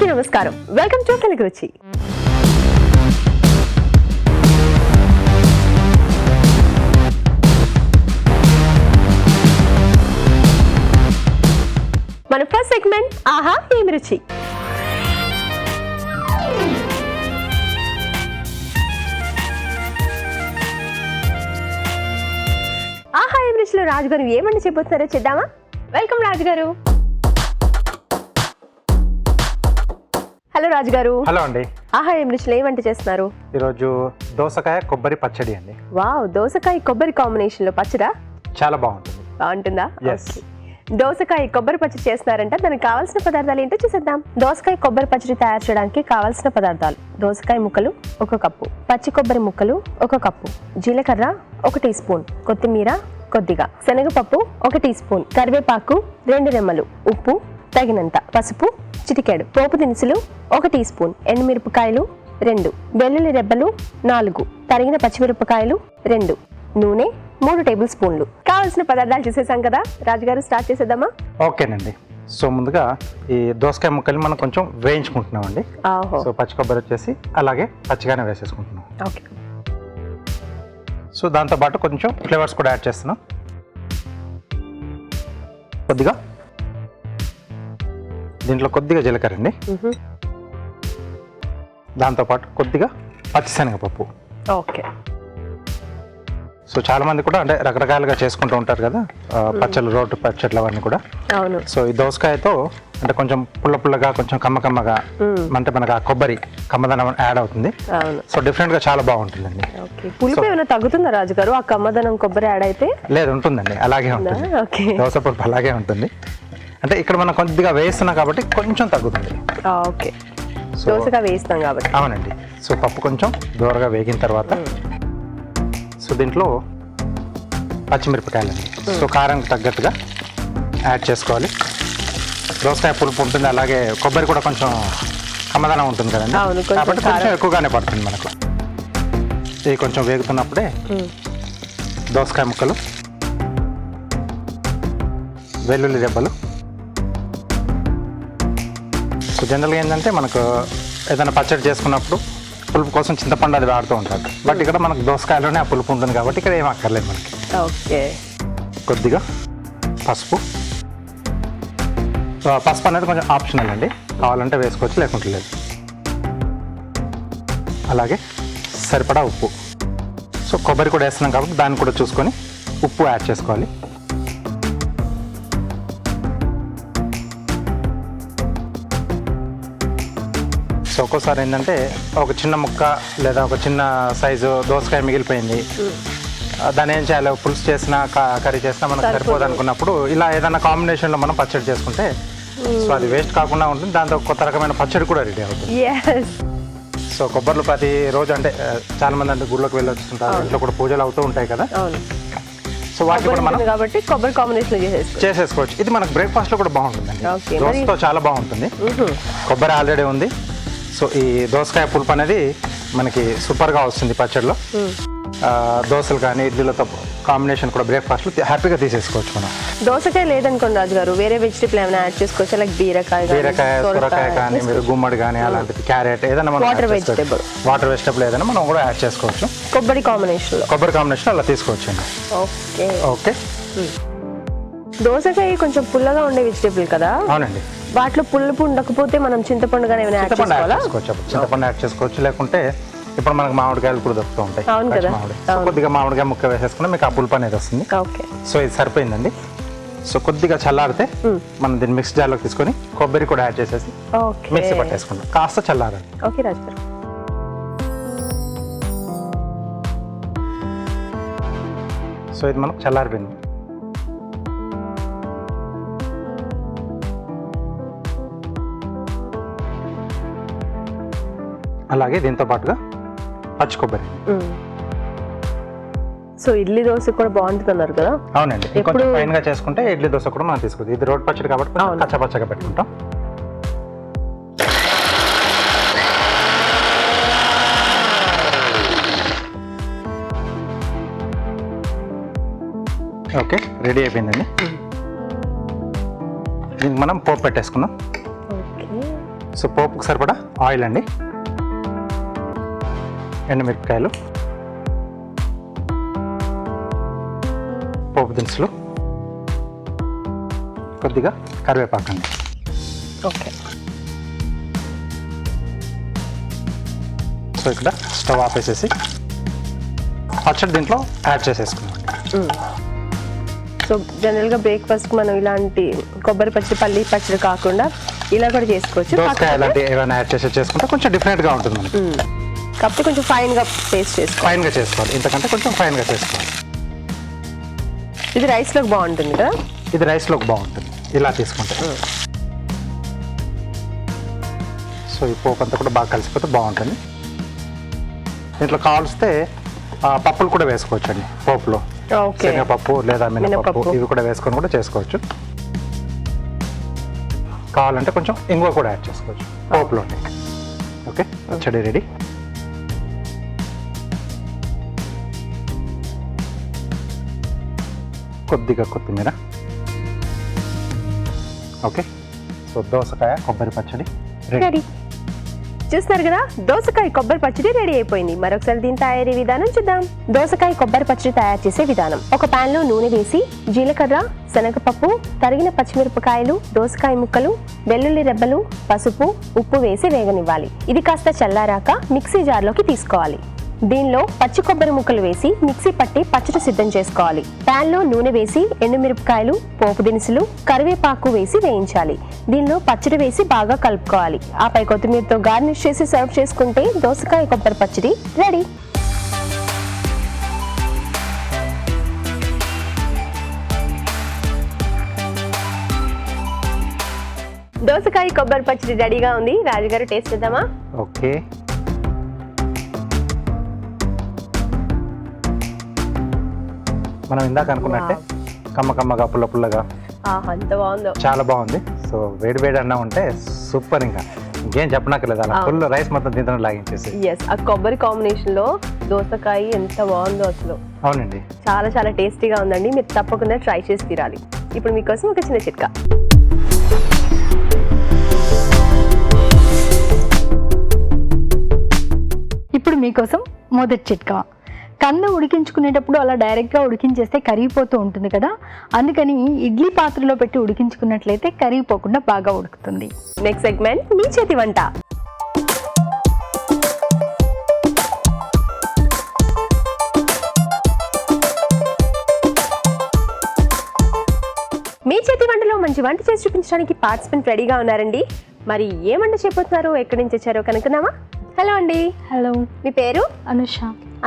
అందరికీ నమస్కారం. Welcome to Telugu రుచి. మన ఫస్ట్ సెగ్మెంట్ ఆహా ఏమి రుచి. ఆహా ఏమి రుచిలో రాజు గారు ఏమని చెప్పొస్తున్నారో చేద్దామా? వెల్కమ్ రాజు గారు. హలో రాజు గారు. హలో అండి. ఆహా ఏం రుచిలో ఏమంటే చేస్తున్నారు? ఈరోజు దోసకాయ కొబ్బరి పచ్చడి అండి. వావ్, దోసకాయ కొబ్బరి కాంబినేషన్ లో పచ్చడా? చాలా బాగుంటుంది. బాగుంటుందా? Yes. దోసకాయ కొబ్బరి పచ్చడి చేస్తున్నారంట. దానికి కావాల్సిన పదార్థాలు ఏంటో చూసేద్దాం. దోసకాయ కొబ్బరి పచ్చడి తయారు చేయడానికి కావాల్సిన పదార్థాలు: దోసకాయ ముక్కలు 1 కప్పు, పచ్చి కొబ్బరి ముక్కలు 1 కప్పు, జీలకర్ర 1 టీ స్పూన్, కొత్తిమీర కొద్దిగా, శనగపప్పు 1 టీ స్పూన్, కరివేపాకు 2 రెమ్మలు, ఉప్పు తగినంత, పసుపు చిటికెడు, పోపు దినుసులు 1 టీ స్పూన్, ఎండుమిరపకాయలు 2, వెల్లుల్లి రెబ్బలు 4, తరిగిన పచ్చిమిరపకాయలు 2, నూనె 3 టేబుల్ స్పూన్లు. కావాల్సిన పదార్థాలు చూసేసాం కదా రాజుగారు, స్టార్ట్ చేసేద్దామా? ఓకేనండి. సో ముందుగా ఈ దోసకాయ ముక్కలు మనం కొంచెం వేయించుకుంటున్నాం అండి. సో పచ్చి కొబ్బరి వచ్చేసి అలాగే పచ్చిగానే వేసేసుకుంటున్నాం. ఓకే. సో దాంతోపాటు కొంచెం ఫ్లేవర్స్ కూడా యాడ్ చేస్తున్నాం. కొద్దిగా దీంట్లో కొద్దిగా జీలకర్ర అండి. దాంతోపాటు కొద్దిగా పచ్చిశనగపప్పు. ఓకే. సో చాలా మంది కూడా అంటే రకరకాలుగా చేసుకుంటూ ఉంటారు కదా పచ్చళ్ళు, రోడ్డు పచ్చళ్ళు అవన్నీ కూడా. అవును. సో ఈ దోసకాయతో అంటే కొంచెం పుల్లగా కొంచెం కమ్మగా అంటే మనకు ఆ కొబ్బరి కమ్మదనం యాడ్ అవుతుంది. సో డిఫరెంట్ గా చాలా బాగుంటుందండి. పులుపు ఏమైనా తగ్గుతుందా రాజుగారు ఆ కమ్మదనం కొబ్బరి యాడ్ అయితే? లేదు, ఉంటుందండి, అలాగే ఉంటుంది. దోస పులుపు అలాగే ఉంటుంది. అంటే ఇక్కడ మనం కొద్దిగా వేస్తున్నాం కాబట్టి కొంచెం తగ్గుతుంది. ఓకే. దోసకాయ వేస్తాం కాబట్టి. అవునండి. సో పప్పు కొంచెం దూరగా వేగిన తర్వాత సో దీంట్లో పచ్చిమిరపకాయలండి. సో కారానికి తగ్గట్టుగా యాడ్ చేసుకోవాలి. దోసకాయ పులుపు ఉంటుంది, అలాగే కొబ్బరి కూడా కొంచెం కమ్మదనం ఉంటుంది కదండి, కాబట్టి కొంచెం ఎక్కువగానే పడుతుంది మనకు. ఇది కొంచెం వేగుతున్నప్పుడే దోసకాయ ముక్కలు, వెల్లుల్లి రెబ్బలు. సో జనరల్గా ఏంటంటే మనకు ఏదైనా పచ్చడి చేసుకున్నప్పుడు పులుపు కోసం చింతపండు అది వాడుతూ ఉంటారు. బట్ ఇక్కడ మనకు దోసకాయలోనే ఆ పులుపు ఉంటుంది కాబట్టి ఇక్కడ ఏం అక్కర్లేదు మనకి. ఓకే. కొద్దిగా పసుపు. పసుపు అనేది కొంచెం ఆప్షనల్ అండి, కావాలంటే వేసుకోవచ్చు, లేకుంటే లేదు. అలాగే సరిపడా ఉప్పు. సో కొబ్బరి కూడా వేస్తున్నాం కాబట్టి దాన్ని కూడా చూసుకొని ఉప్పు యాడ్ చేసుకోవాలి. సో ఒక్కోసారి ఏంటంటే ఒక చిన్న ముక్క లేదా ఒక చిన్న సైజు దోసకాయ మిగిలిపోయింది, దాన్ని ఏం చేయాలి, పులుసు చేసినా కర్రీ చేసినా మనకు సరిపోదు అనుకున్నప్పుడు ఇలా ఏదైనా కాంబినేషన్లో మనం పచ్చడి చేసుకుంటే సో అది వేస్ట్ కాకుండా ఉంటుంది. దాంతో కొత్త రకమైన పచ్చడి కూడా రెడీ అవుతుంది. సో కొబ్బరిలో ప్రతి రోజు అంటే చాలా మంది అంటే గుళ్ళోకి వెళ్ళి వస్తుంటారు, ఇంట్లో కూడా పూజలు అవుతూ ఉంటాయి కదా. సో వాటి కూడా మనం కాబట్టి కొబ్బరి కాంబినేషన్ చేసేసుకోవచ్చు. ఇది మనకు బ్రేక్ఫాస్ట్ లో కూడా బాగుంటుందండి, దోసతో చాలా బాగుంటుంది. కొబ్బరి ఆల్రెడీ ఉంది. సో ఈ దోసకాయ పులుపు అనేది మనకి సూపర్గా వస్తుంది పచ్చడిలో. దోశలు కానీ ఇడ్లీలతో కాంబినేషన్ కూడా బ్రేక్ఫాస్ట్లో హ్యాపీగా తీసేసుకోవచ్చు మనం. దోసకాయ లేదనుకోండి రాజుగారు, వేరే వెజిటేబుల్ ఏమైనా యాడ్ చేసుకోవచ్చు, లైక్ బీరకాయ, సొరకాయ కానీ, మీరు గుమ్మడి కానీ అలాంటిది, క్యారెట్ ఏదైనా మనం వాటర్ వెజిటేబుల్ ఏదైనా మనం కూడా యాడ్ చేసుకోవచ్చు. కొబ్బరి కాంబినేషన్ అలా తీసుకోవచ్చు అండి. ఓకే. ఓకే. దోసకాయ కొంచెం పుల్లగా ఉండే వెజిటేబుల్ కదా. అవునండి. వాటిలో పులుపు ఉండకపోతే మనం చింతపండు కానీ ఏమైనా యాడ్ చేసుకోవచ్చు. చింతపండు యాడ్ చేసుకోవచ్చు, లేకుంటే ఇప్పుడు మనకు మామిడికాయలు కూడా దొరుకుతూ ఉంటాయి. కొద్దిగా మామిడికాయ ముక్క వేసేసుకున్నా మీకు ఆ పులుపు అనేది వస్తుంది. సో ఇది సరిపోయిందండి. సో కొద్దిగా చల్లారితే మనం దీన్ని మిక్స్ జార్లోకి తీసుకొని కొబ్బరి కూడా యాడ్ చేసేసి మిక్సీ పట్టేసుకుంటాం. కాస్త చల్లారండి. ఓకే రాజు గారు. సో ఇది మనకు చల్లారిపోయింది. అలాగే దీంతో పాటుగా పచ్చి కొబ్బరి. సో ఇడ్లీ దోశ కూడా బాగుంటున్నారు కదా. అవునండి. కొంచెం ఫైన్ గా చేసుకుంటే ఇడ్లీ దోశ కూడా మనం తీసుకుంటాం. ఇది రోడ్ పచ్చడి కాబట్టి కచ్చపచ్చగా పెట్టుకుంటాం. ఓకే, రెడీ అయిపోయిందండి. దీనికి మనం పోపు పెట్టేసుకున్నాం. సో పోపుకు సరిపడా ఆయిల్ అండి, ఎండుమిరపకాయలు, పోపు దినుసులు, కొద్దిగా కరివేపాకు అండి. ఓకే. సో ఇక్కడ స్టవ్ ఆపేసేసి పచ్చడి దీంట్లో యాడ్ చేసేసుకున్నాం. సో జనరల్గా బ్రేక్ఫాస్ట్ మనం ఇలాంటి కొబ్బరి పచ్చడి, పల్లి పచ్చడి కాకుండా ఇలా కూడా చేసుకోవచ్చు. దోసకాయ అలాంటి ఏమైనా యాడ్ చేసి చేసుకుంటే కొంచెం డిఫరెంట్గా ఉంటుంది మనకి. కాకపోతే కొంచెం ఫైన్గా పేస్ట్ చేసుకోవాలి. ఫైన్గా చేసుకోవాలి, ఇంతకంటే కొంచెం ఫైన్గా చేసుకోవాలి. ఇది రైస్లోకి బాగుంటుంది కదా? ఇది రైస్లోకి బాగుంటుంది ఇలా తీసుకుంటే. సో ఈ పోపు అంతా కూడా బాగా కలిసిపోతే బాగుంటుంది. దీంట్లో కావాల్స్తే పప్పులు కూడా వేసుకోవచ్చు అండి పోపులో. ఓకే. శనగపప్పు లేదా మినపప్పు ఇవి కూడా వేసుకొని కూడా చేసుకోవచ్చు. కావాలంటే కొంచెం ఇంగువ కూడా యాడ్ చేసుకోవచ్చు పోపులో. ఓకే, పచ్చడి రెడీ. కొద్దిగా కొత్తిమీర. ఓకే, సో దోసకాయ కొబ్బరి పచ్చడి రెడీ. చూస్తున్నారు కదా, దోసకాయ కొబ్బరి పచ్చడి రెడీ అయిపోయింది. మరొకసారి దీని తయారీ విధానం చూద్దాం. దోసకాయ కొబ్బరి పచ్చడి తయారు చేసే విధానం: ఒక పాన్ లో నూనె వేసి జీలకర్ర, శనగపప్పు, తరిగిన పచ్చిమిరపకాయలు, దోసకాయ ముక్కలు, వెల్లుల్లి రెబ్బలు, పసుపు, ఉప్పు వేసి వేగనివ్వాలి. ఇది కాస్త చల్లారాక మిక్సీ జార్లోకి తీసుకోవాలి. దీనిలో పచ్చి కొబ్బరి ముక్కలు వేసి మిక్సీ పట్టి పచ్చడి సిద్ధం చేసుకోవాలి. పాన్ లో నూనె వేసి ఎండుమిరపకాయలు, పోపు దినుసులు, కరివేపాకు వేసి వేయించాలి. దీనిలో పచ్చడి వేసి బాగా కలుపుకోవాలి. ఆపై కొత్తిమీరతో గార్నిష్ చేసి సర్వ్ చేసుకుంటే దోసకాయ కొబ్బరి పచ్చడి రెడీ. దోసకాయ కొబ్బరి పచ్చడి రెడీగా ఉంది. రాజుగారు టేస్ట్ చేద్దామా? ఓకే. మనం ఇందాక అనుకున్నట్టే కమ్మగా పుల్ల పుల్లగా ఎంత బాగుందో, చాలా బాగుంది. సో వేడి వేడి అన్నం ఉంటే సూపర్. ఇంకా ఇంకేం చెప్పనక్కర్లేదు, అలా ఫుల్ రైస్ మొత్తం తింటాను లాగించేసి. ఎస్, ఆ కొబ్బరి కాంబినేషన్ లో దోసకాయ ఎంత బాగుందో అసలు. అవునండి, చాలా చాలా టేస్టీగా ఉందండి. మీరు తప్పకుండా ట్రై చేసి తీరాలి. ఇప్పుడు మీకోసం ఒక చిన్న చిట్కా. ఇప్పుడు మీకోసం మొదటి చిట్కా. కంద ఉడికించుకునేటప్పుడు అలా డైరెక్ట్గా ఉడికించేస్తే కరిగిపోతూ ఉంటుంది కదా, అందుకని ఇడ్లీ పాత్రలో పెట్టి ఉడికించుకున్నట్లయితే కరిగిపోకుండా బాగా ఉడుకుతుంది. నెక్స్ట్ సెగ్మెంట్ మీ చేతి వంట. మీ చేతి వంటలో మంచి వంట చేసి చూపించడానికి పార్టిసిపెంట్ రెడీగా ఉన్నారండి. మరి ఏ వంట చేయబోతున్నారు, ఎక్కడి నుంచి వచ్చారో కనుక్కున్నామా? హలో అండి. హలో, మీ పేరు? అనుష.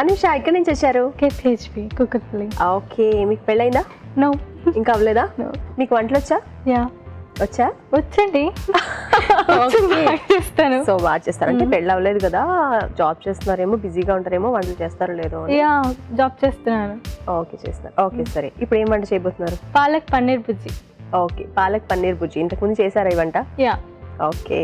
అనుష, ఎక్కడి నుంచి వచ్చారు? KPHP కుక్కట్పల్లి. ఓకే, మీకు పెళ్ళైందా? నో, ఇంకా అవ్వలేదా? మీకు వంటలు వచ్చా? యా, వచ్చా? వచ్చండి. చేస్తాను. సో బాగా చేస్తారు. అంటే పెళ్ళి అవ్వలేదు కదా, జాబ్ చేస్తున్నారేమో, బిజీగా ఉంటారేమో, వంటలు చేస్తారో లేదో. యా, జాబ్ చేస్తున్నాను. ఓకే, చేస్తున్నారు. ఓకే, సరే. ఇప్పుడు ఏం వంట చేయబోతున్నారు? పాలక్ పన్నీర్ బుజ్జి. ఓకే, పాలక్ పన్నీర్ బుజ్జి. ఇంతకుముందు చేశారా ఈ వంట? యా. ఓకే,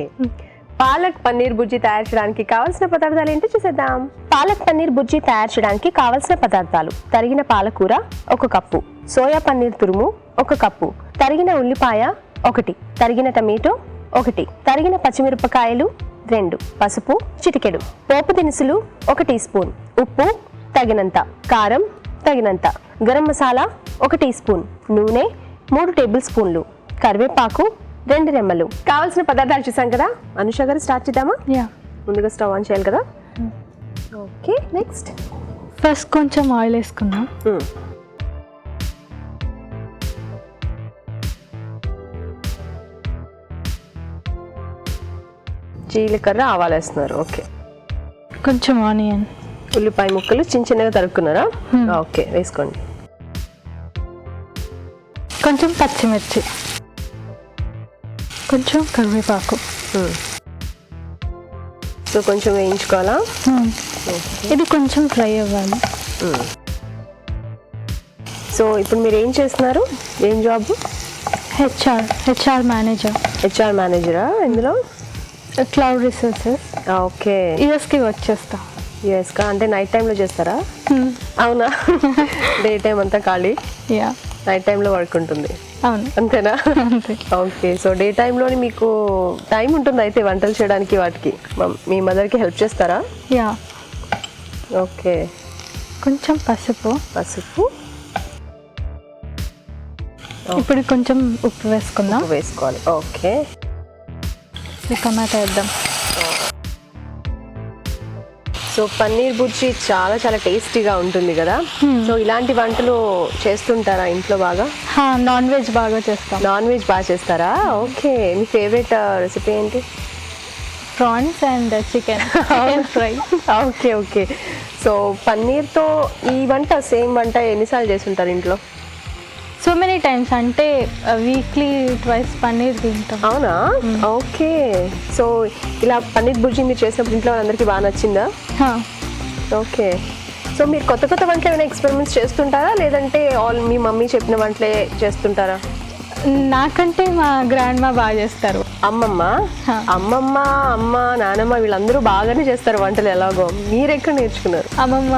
పాలక్ పన్నీర్ బుజ్జి తయారు చేయడానికి కావాల్సిన పదార్థాలు ఏంటో చూసేద్దాం. పాలక్ పన్నీర్ బుజ్జి తయారు చేయడానికి కావాల్సిన పదార్థాలు: తరిగిన పాలకూర 1 కప్పు, సోయా పన్నీర్ తురుము 1 కప్పు, తరిగిన ఉల్లిపాయ 1, తరిగిన టమాటో 1, తరిగిన పచ్చిమిరపకాయలు 2, పసుపు చిటికెడు, పోపు దినుసులు 1 టీ స్పూన్, ఉప్పు తగినంత, కారం తగినంత, గరం మసాలా 1 టీ స్పూన్, నూనె 3 టేబుల్ స్పూన్లు, కరివేపాకు 2 రెమ్మలు. కావాల్సిన పదార్థాలు చూసాం కదా. అనుష గారు, స్టార్ట్ చేద్దామా? యా. ముందుగా స్టవ్ ఆన్ చేయాలి కదా. ఓకే, నెక్స్ట్ ఫస్ట్ కొంచెం ఆయిల్ వేసుకుందాం. జీలకర్ర, ఆవాలు వేస్తున్నారు. ఓకే, కొంచెం ఆనియన్, ఉల్లిపాయ ముక్కలు చిన్న చిన్నగా తరుక్కున్నారా? ఓకే, వేసుకోండి. కొంచెం పచ్చిమిర్చి, కొంచెం కరివేపాకు. సో కొంచెం వేయించుకోవాలా? ఇది కొంచెం ఫ్రై అవ్వాలి. సో ఇప్పుడు మీరు ఏం చేస్తున్నారు? ఏం జాబ్? HR manager. హెచ్ఆర్ మేనేజరా? ఇందులో క్లౌడ్ రిసోర్సెస్. ఓకే, యూఎస్కి వర్క్ చేస్తా. యూఎస్కా? అంటే నైట్ టైంలో చేస్తారా? అవునా? డే టైం అంతా ఖాళీ. యా. నైట్ టైంలో వర్క్ ఉంటుంది, అవును అంతేనా? అంతే. ఓకే, సో డే టైంలోని మీకు టైం ఉంటుంది అయితే వంటలు చేయడానికి వాటికి. మీ మదర్కి హెల్ప్ చేస్తారా? Yeah, okay. కొంచెం పసుపు, ఇప్పుడు కొంచెం ఉప్పు వేసుకుందాం. వేసుకోవాలి. ఓకే, టమాటా వేద్దాం. సో పన్నీర్ బుర్జీ చాలా చాలా టేస్టీగా ఉంటుంది కదా. సో ఇలాంటి వంటలు చేస్తుంటారా ఇంట్లో బాగా? నాన్ వెజ్ బాగా చేస్తాం. నాన్ వెజ్ బాగా చేస్తారా? ఓకే, మీ ఫేవరెట్ రెసిపీ ఏంటి? Prawns and chicken fry. Okay okay. So పన్నీర్తో ఈ వంట సేమ్ వంట ఎన్నిసార్లు చేస్తుంటారు ఇంట్లో? సో మెనీ టైమ్స్, అంటే వీక్లీ ట్వైస్ పన్నీర్ తింటాం. అవునా? ఓకే. సో ఇలా పన్నీర్ బుర్జీ మీరు చేసినప్పుడు ఇంట్లో వాళ్ళందరికీ బాగా నచ్చిందా? ఓకే. సో మీరు కొత్త కొత్త వంటలు ఏమైనా ఎక్స్పెరిమెంట్స్ చేస్తుంటారా, లేదంటే ఆల్ మీ మమ్మీ చెప్పిన వంటలే చేస్తుంటారా? నాకంటే మా గ్రాండ్ మా బాగా చేస్తారు. అమ్మమ్మ, అమ్మ, నానమ్మ వీళ్ళందరూ బాగానే చేస్తారు వంటలు ఎలాగో. మీరు ఎక్కడ నేర్చుకున్నారు? అమ్మమ్మ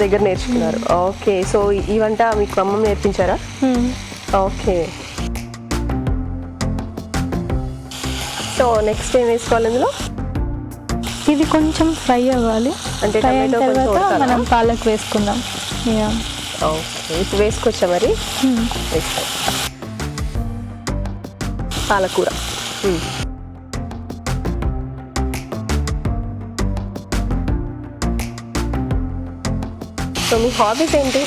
దగ్గర నేర్చుకున్నారు. ఓకే. సో ఈ వంట మీకు అమ్మమ్మ నేర్పించారా? ఓకే. సో నెక్స్ట్ ఏం వేసుకోవాలి ఇందులో? ఇది కొంచెం ఫ్రై అవ్వాలి. అంటే ఫ్రై అయిన తర్వాత మనం పాలక్ వేసుకుందాం. ఓకే, ఇప్పుడు వేసుకోవచ్చా మరి? వేసుకో. పాలకూర. సో మీ హాబీస్ ఏంటి?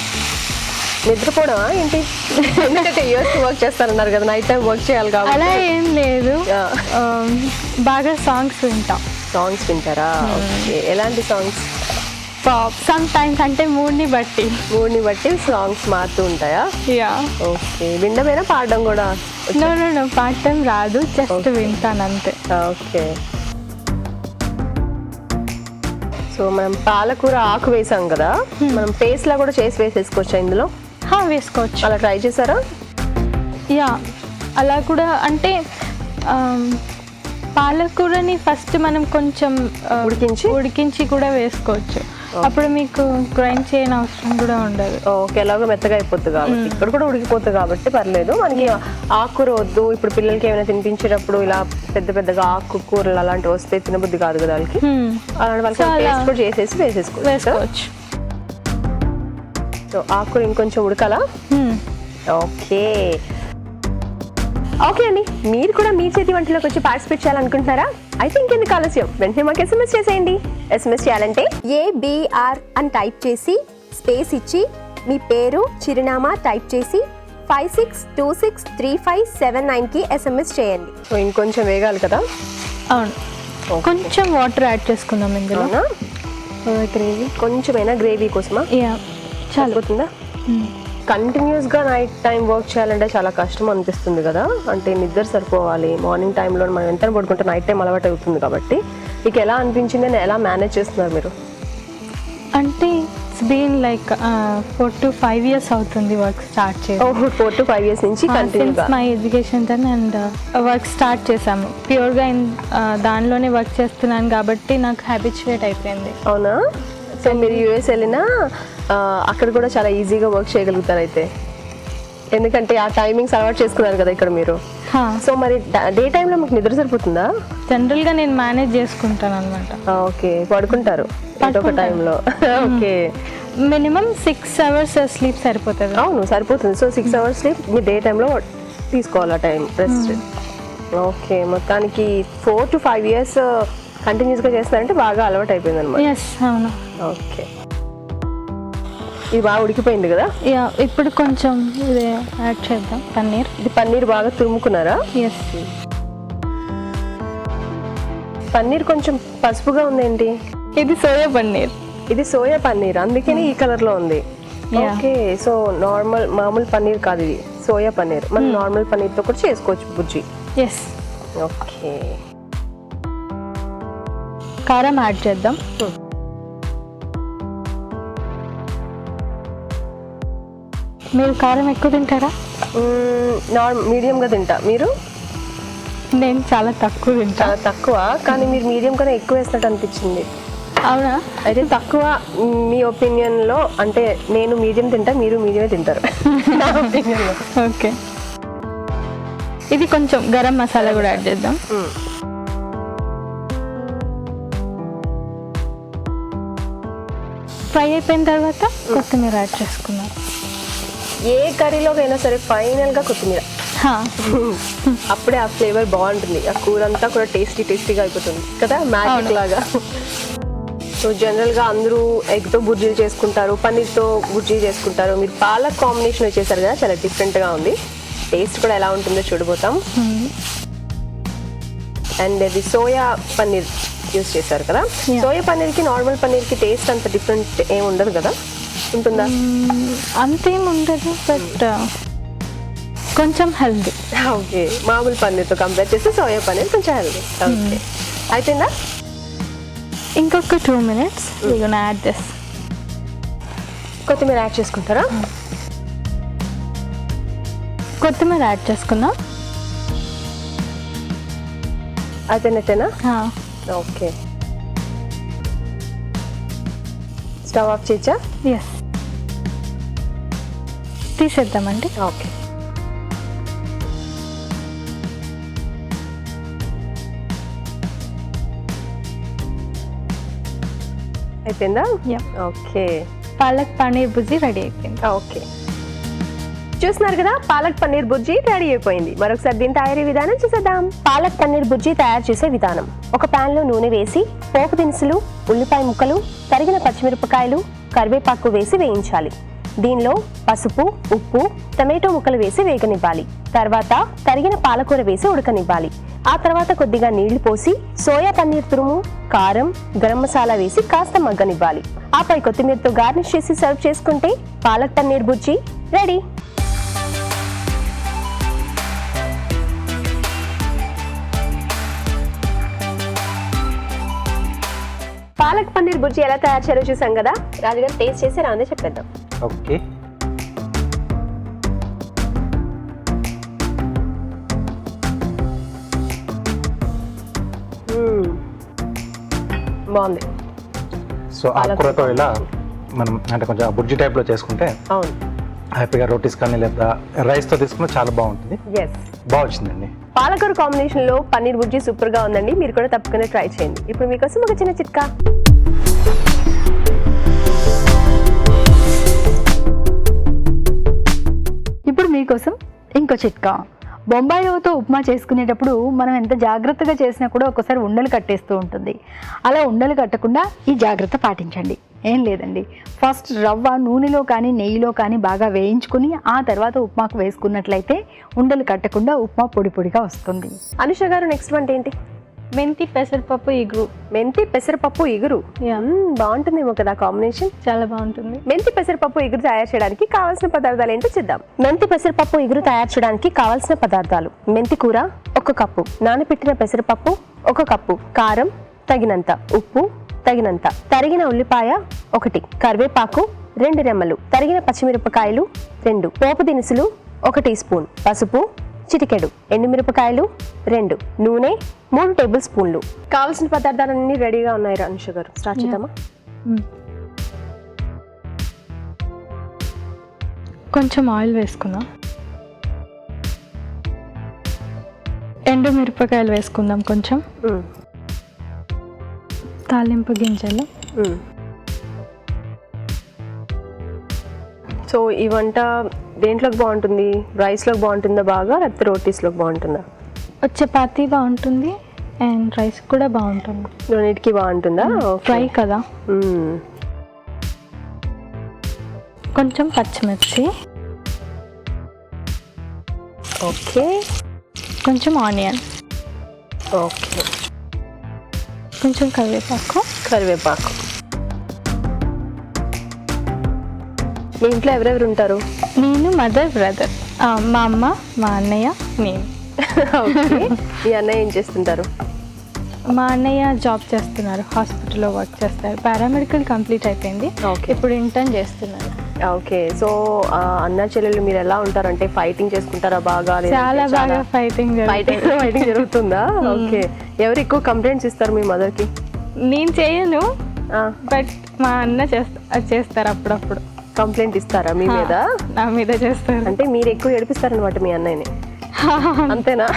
నిద్రపోవడమా ఏంటి? ఎందుకంటే ఇయర్స్ వర్క్ చేస్తారన్నారు కదా, నైట్ టైం వర్క్ చేయాలి కాబట్టి. అలా ఏం లేదు, బాగా సాంగ్స్ వింటాం. సాంగ్స్ వింటారా? ఓకే. ఎలాంటి సాంగ్స్? పాప్ సమ్ టైమ్స్, అంటే మూడ్ని బట్టి సాంగ్స్ మారుతూ ఉంటాయా? యా. ఓకే. వినడమేనా, పాడడం కూడా? నో పాడటం రాదు, జస్ట్ వింటాను అంతే. ఓకే. సో మనం పాలకూర ఆకు వేసాం కదా, మనం పేస్ట్ లా కూడా చేసి వేసేసుకోవచ్చా ఇందులో? వేసుకోవచ్చు. అలా ట్రై చేశారా? యా, అలా కూడా. అంటే పాలకూరని ఫస్ట్ మనం కొంచెం ఉడికించి కూడా వేసుకోవచ్చు. అప్పుడు మీకు గ్రైండ్ చేయని అవసరం కూడా ఉండదు. ఓకే, ఎలాగో మెత్తగా అయిపోతుంది కాబట్టి, ఇక్కడ కూడా ఉడికిపోతుంది కాబట్టి పర్లేదు. మనకి ఆకుకూర వద్దు, ఇప్పుడు పిల్లలకి ఏమైనా తినిపించేటప్పుడు ఇలా పెద్దగా ఆకుకూరలు అలాంటివి వస్తే తినబుద్ధి కాదు కదా వాళ్ళకి, అలాంటి వాళ్ళకి పేస్ట్ కూడా చేసేసి వేసేసుకోవచ్చు. సో ఆకుకూర ఇంకొంచెం ఉడకాలా? ఓకే. ఓకే అండి, మీరు కూడా మీ చేతి వంటలోకి వచ్చి పార్టిసిపేట్ చేయాలనుకుంటున్నారా? అయితే ఇంకెందుకు ఆలస్యం, వెంటనే మాకు SMS చేసేయండి. SMS చేయాలంటే ABR అని టైప్ చేసి స్పేస్ ఇచ్చి మీ పేరు చిరునామా టైప్ చేసి 56263579కి SMS చేయండి. సో ఇంకొంచెం వేగాలి కదా? అవును, కొంచెం వాటర్ యాడ్ చేసుకుందాం ఇందులో. గ్రేవీ కొంచెమైనా గ్రేవీ కోసమా? యా, చాలుతుందా? కంటిన్యూస్గా నైట్ టైం వర్క్ చేయాలంటే చాలా కష్టం అనిపిస్తుంది కదా. అంటే నిద్ర సరిపోవాలి, మార్నింగ్ టైంలో మనం ఎంత పడుకుంటే నైట్ టైం అలవాటు అవుతుంది కాబట్టి. మీకు ఎలా అనిపించింది, ఎలా మేనేజ్ చేస్తున్నారు మీరు? అంటే it's been like 4 to 5 years అవుతుంది వర్క్ స్టార్ట్ చేసి. 4 to 5 years నుంచి కంటిన్యూగా my education and work start చేశాము. ప్యూర్గా దానిలోనే వర్క్ చేస్తున్నాను కాబట్టి నాకు హ్యాబిచువేట్ అయిపోయింది. అవునా? సో మీరు US వెళ్ళినా అక్కడ కూడా చాలా ఈజీగా వర్క్ చేయగలుగుతారు అయితే, ఎందుకంటే ఆ టైమింగ్స్ అలవాటు చేసుకున్నారు కదా ఇక్కడ మీరు. సో మరి డే టైంలో మీకు నిద్ర సరిపోతుందా? జనరల్గా నేను మేనేజ్ చేసుకుంటాను అనమాట. ఓకే, పడుకుంటారు ఒక టైంలో? ఓకే, మినిమం 6 hours స్లీప్ సరిపోతుంది. అవును, సరిపోతుంది. సో 6 hours స్లీప్ మీ డే టైంలో తీసుకోవాలి, ఆ టైం రెస్ట్. ఓకే, మొత్తానికి 4 to 5 years కంటిన్యూస్గా చేస్తున్నారంటే బాగా అలవాటు అయిపోయింది అనమాట. అవును. ఓకే, ఇది బాగా ఉడికిపోయింది కదా? యా, ఇప్పుడు కొంచెం ఇది యాడ్ చేద్దాం పన్నీర్. ఇది పన్నీర్ బాగా తురుముకున్నారా? ఎస్. పన్నీర్ కొంచెం పసుపుగా ఉందేంటి? ఇది సోయా పన్నీర్. ఇది సోయా పన్నీర్, అందుకని ఈ కలర్లో ఉంది. ఓకే, సో మామూలు పన్నీర్ కాదు, ఇది సోయా పన్నీర్. మనం నార్మల్ పన్నీర్తో కూడా చేసుకోవచ్చు బుజ్జి. ఎస్. ఓకే, కారం యాడ్ చేద్దాం. మీరు కారం ఎక్కువ తింటారా? మీడియంగా తింటా. మీరు? నేను చాలా తక్కువ తింటా. చాలా తక్కువ, కానీ మీరు మీడియం కన్నా ఎక్కువ వేసినట్టు అనిపించింది. అవునా? అయితే తక్కువ మీ ఒపీనియన్లో, అంటే నేను మీడియం తింటా, మీరు మీడియమే తింటారు నా ఒపీనియన్లో. ఓకే, ఇది కొంచెం గరం మసాలా కూడా యాడ్ చేద్దాం. ఫ్రై అయిపోయిన తర్వాత కొత్తిమీర యాడ్ చేసుకున్నాం. ఏ కర్రీలోకైనా సరే ఫైనల్గా కొత్తిమీర, అప్పుడే ఆ ఫ్లేవర్ బాగుంటుంది. ఆ కూర అంతా కూడా టేస్టీగా అయిపోతుంది కదా, మ్యాజిక్ లాగా. సో జనరల్గా అందరూ ఎగ్తో బుర్జీలు చేసుకుంటారు, పన్నీర్తో బుర్జీ చేసుకుంటారు. మీరు పాలక్ కాంబినేషన్ వచ్చేసారు కదా, చాలా డిఫరెంట్గా ఉంది. టేస్ట్ కూడా ఎలా ఉంటుందో చూడబోతాం. అండ్ ఇది సోయా పన్నీర్ యూస్ చేశారు కదా. సోయా పన్నీర్కి నార్మల్ పన్నీర్కి టేస్ట్ అంత డిఫరెంట్ ఏమి ఉండదు కదా, ఉంటుందా? అంతేం ఉండదు, బట్ కొంచెం హెల్దీ. ఓకే, మామూలు పన్నీర్తో కంపేర్ చేస్తే సోయా పన్నీర్ కొంచెం హెల్దీ. ఓకే, అయిపోయిందా? ఇంకొక 2 minutes we're gonna add this. కొత్తిమీర యాడ్ చేసుకుంటారా? కొత్తిమీర యాడ్ చేసుకుందాం. అయిపోయినట్టేనా? ఓకే, స్టవ్ ఆఫ్ చేయొచ్చా? ఎస్, తీసేద్దామండి. ఓకే, అయిపోయిందా? Yeah. ఓకే, పాలక్ పన్నీర్ బుజ్జి రెడీ అయిపోయింది. ఓకే, చూస్తున్నారు కదా, పాలక్ పన్నీర్ బుర్జీ రెడీ అయిపోయింది. మరొకసారి దీని తయారీ విధానం చూసేద్దాం. పాలక్ పన్నీర్ బుర్జీ తయారు చేసే విధానం: ఒక పాన్ లో నూనె వేసి పోపు దినుసులు, ఉల్లిపాయ ముక్కలు, తరిగిన పచ్చిమిరపకాయలు, కరివేపాకు వేసి వేయించాలి. దీనిలో పసుపు, ఉప్పు, టమాటో ముక్కలు వేసి వేగనివ్వాలి. తర్వాత తరిగిన పాలకూర వేసి ఉడకనివ్వాలి. ఆ తర్వాత కొద్దిగా నీళ్లు పోసి సోయా పన్నీర్ తురుము, కారం, గరం మసాలా వేసి కాస్త మగ్గనివ్వాలి. ఆపై కొత్తిమీరతో గార్నిష్ చేసి సర్వ్ చేసుకుంటే పాలక్ పన్నీర్ బుర్జీ రెడీ. పాలక్ పన్నీర్ బుర్జీ ఎలా తయారు చేయాలో చూసాం కదా. రాజుగారు టేస్ట్ చేసి రాందే చెప్పేద్దాం. ఓకే, బాగుంది. సో ఆకుకూరతో ఇలా మనం అంటే కొంచెం బుర్జీ టైప్లో చేసుకుంటే అవును, హ్యాపీగా రోటీస్ కానీ లేదా రైస్తో తీసుకుంటే చాలా బాగుంటుంది. ఎస్, బాగా వచ్చిందండి. పాలకూర కాంబినేషన్ లో పన్నీర్ బుర్జీ సూపర్ గా ఉందండి. మీరు కూడా తప్పకుండా ట్రై చేయండి. ఇప్పుడు మీకోసం ఒక చిన్న చిట్కా. ఇప్పుడు మీకోసం ఇంకో చిట్కా. బొంబాయి రవ్వతో ఉప్మా చేసుకునేటప్పుడు మనం ఎంత జాగ్రత్తగా చేసినా కూడా ఒక్కోసారి ఉండలు కట్టేస్తూ ఉంటుంది. అలా ఉండలు కట్టకుండా ఈ జాగ్రత్త పాటించండి. ఏం లేదండి, ఫస్ట్ రవ్వ నూనెలో కానీ నెయ్యిలో కానీ బాగా వేయించుకుని ఆ తర్వాత ఉప్మాకు వేసుకున్నట్లయితే ఉండలు కట్టకుండా ఉప్మా పొడి పొడిగా వస్తుంది. అనుష గారు, నెక్స్ట్ వంట ఏంటి? మెంతి పెసరపప్పు ఇగురు. మెంతి పెసరపప్పు ఇగురు బాగుంటుందేమో కదా కాంబినేషన్. చాలా బాగుంటుంది. మెంతి పెసరపప్పు ఇగురు తయారు చేయడానికి కావాల్సిన పదార్థాలు ఏంటో చూద్దాం. మెంతి పెసరపప్పు ఇగురు తయారు చేయడానికి కావాల్సిన పదార్థాలు: మెంతి కూర 1 కప్పు, నానబెట్టిన పెసరపప్పు 1 కప్పు, కారం తగినంత, ఉప్పు తగినంత, తరిగిన ఉల్లిపాయ 1, కరివేపాకు 2 రెమ్మలు, తరిగిన పచ్చిమిరపకాయలు 2, పోపు దినుసులు 1 టీ స్పూన్, పసుపు చిటికెడు, ఎండుమిరపకాయలు 2, నూనె 3 టేబుల్ స్పూన్లు. కావాల్సిన పదార్థాలన్నీ రెడీగా ఉన్నాయి. అనుష గారు, స్టార్ట్ చేద్దామా? కొంచెం ఆయిల్ వేసుకుందాం. ఎండు మిరపకాయలు వేసుకుందాం కొంచెం. తాలింపు గింజలు. సో ఈ వంట దేంట్లోకి బాగుంటుంది? రైస్లోకి బాగుంటుందా బాగా, లేకపోతే రోటీస్లోకి బాగుంటుందా? చపాతీ బాగుంటుంది అండ్ రైస్ కూడా బాగుంటుంది. రెండింటికి బాగుంటుందా? ఫ్రై కదా. కొంచెం పచ్చిమిర్చి, ఓకే, కొంచెం ఆనియన్, ఓకే, కొంచెం కరివేపాకు. మీ ఇంట్లో ఎవరెవరు ఉంటారు? నేను, మదర్, బ్రదర్, మా అమ్మ, మా అన్నయ్య, నేను. ఓకే, మీ అన్నయ్య ఏం చేస్తుంటారు? మా అన్నయ్య జాబ్ చేస్తున్నారు, హాస్పిటల్లో వర్క్ చేస్తారు. పారామెడికల్ కంప్లీట్ అయిపోయింది, ఇప్పుడు ఇంటర్న్ చేస్తున్నారు. ఓకే, సో అన్న చెల్లెలు మీరు ఎలా ఉంటారంటే ఫైటింగ్ చేసుకుంటారా బాగా? చాలా బాగా ఫైటింగ్ జరుగుతుందా? ఓకే, ఎవరు ఎక్కువ కంప్లైంట్స్ ఇస్తారు మీ మదర్కి? నేను చేయను, బట్ మా అన్న చేస్తారు అప్పుడప్పుడు. కంప్లైంట్ ఇస్తారా మీ మీద? నా మీద చేస్తారు. అంటే మీరు ఎక్కువ ఏడిపిస్తారనమాట మీ అన్నయ్యని, అంతేనా?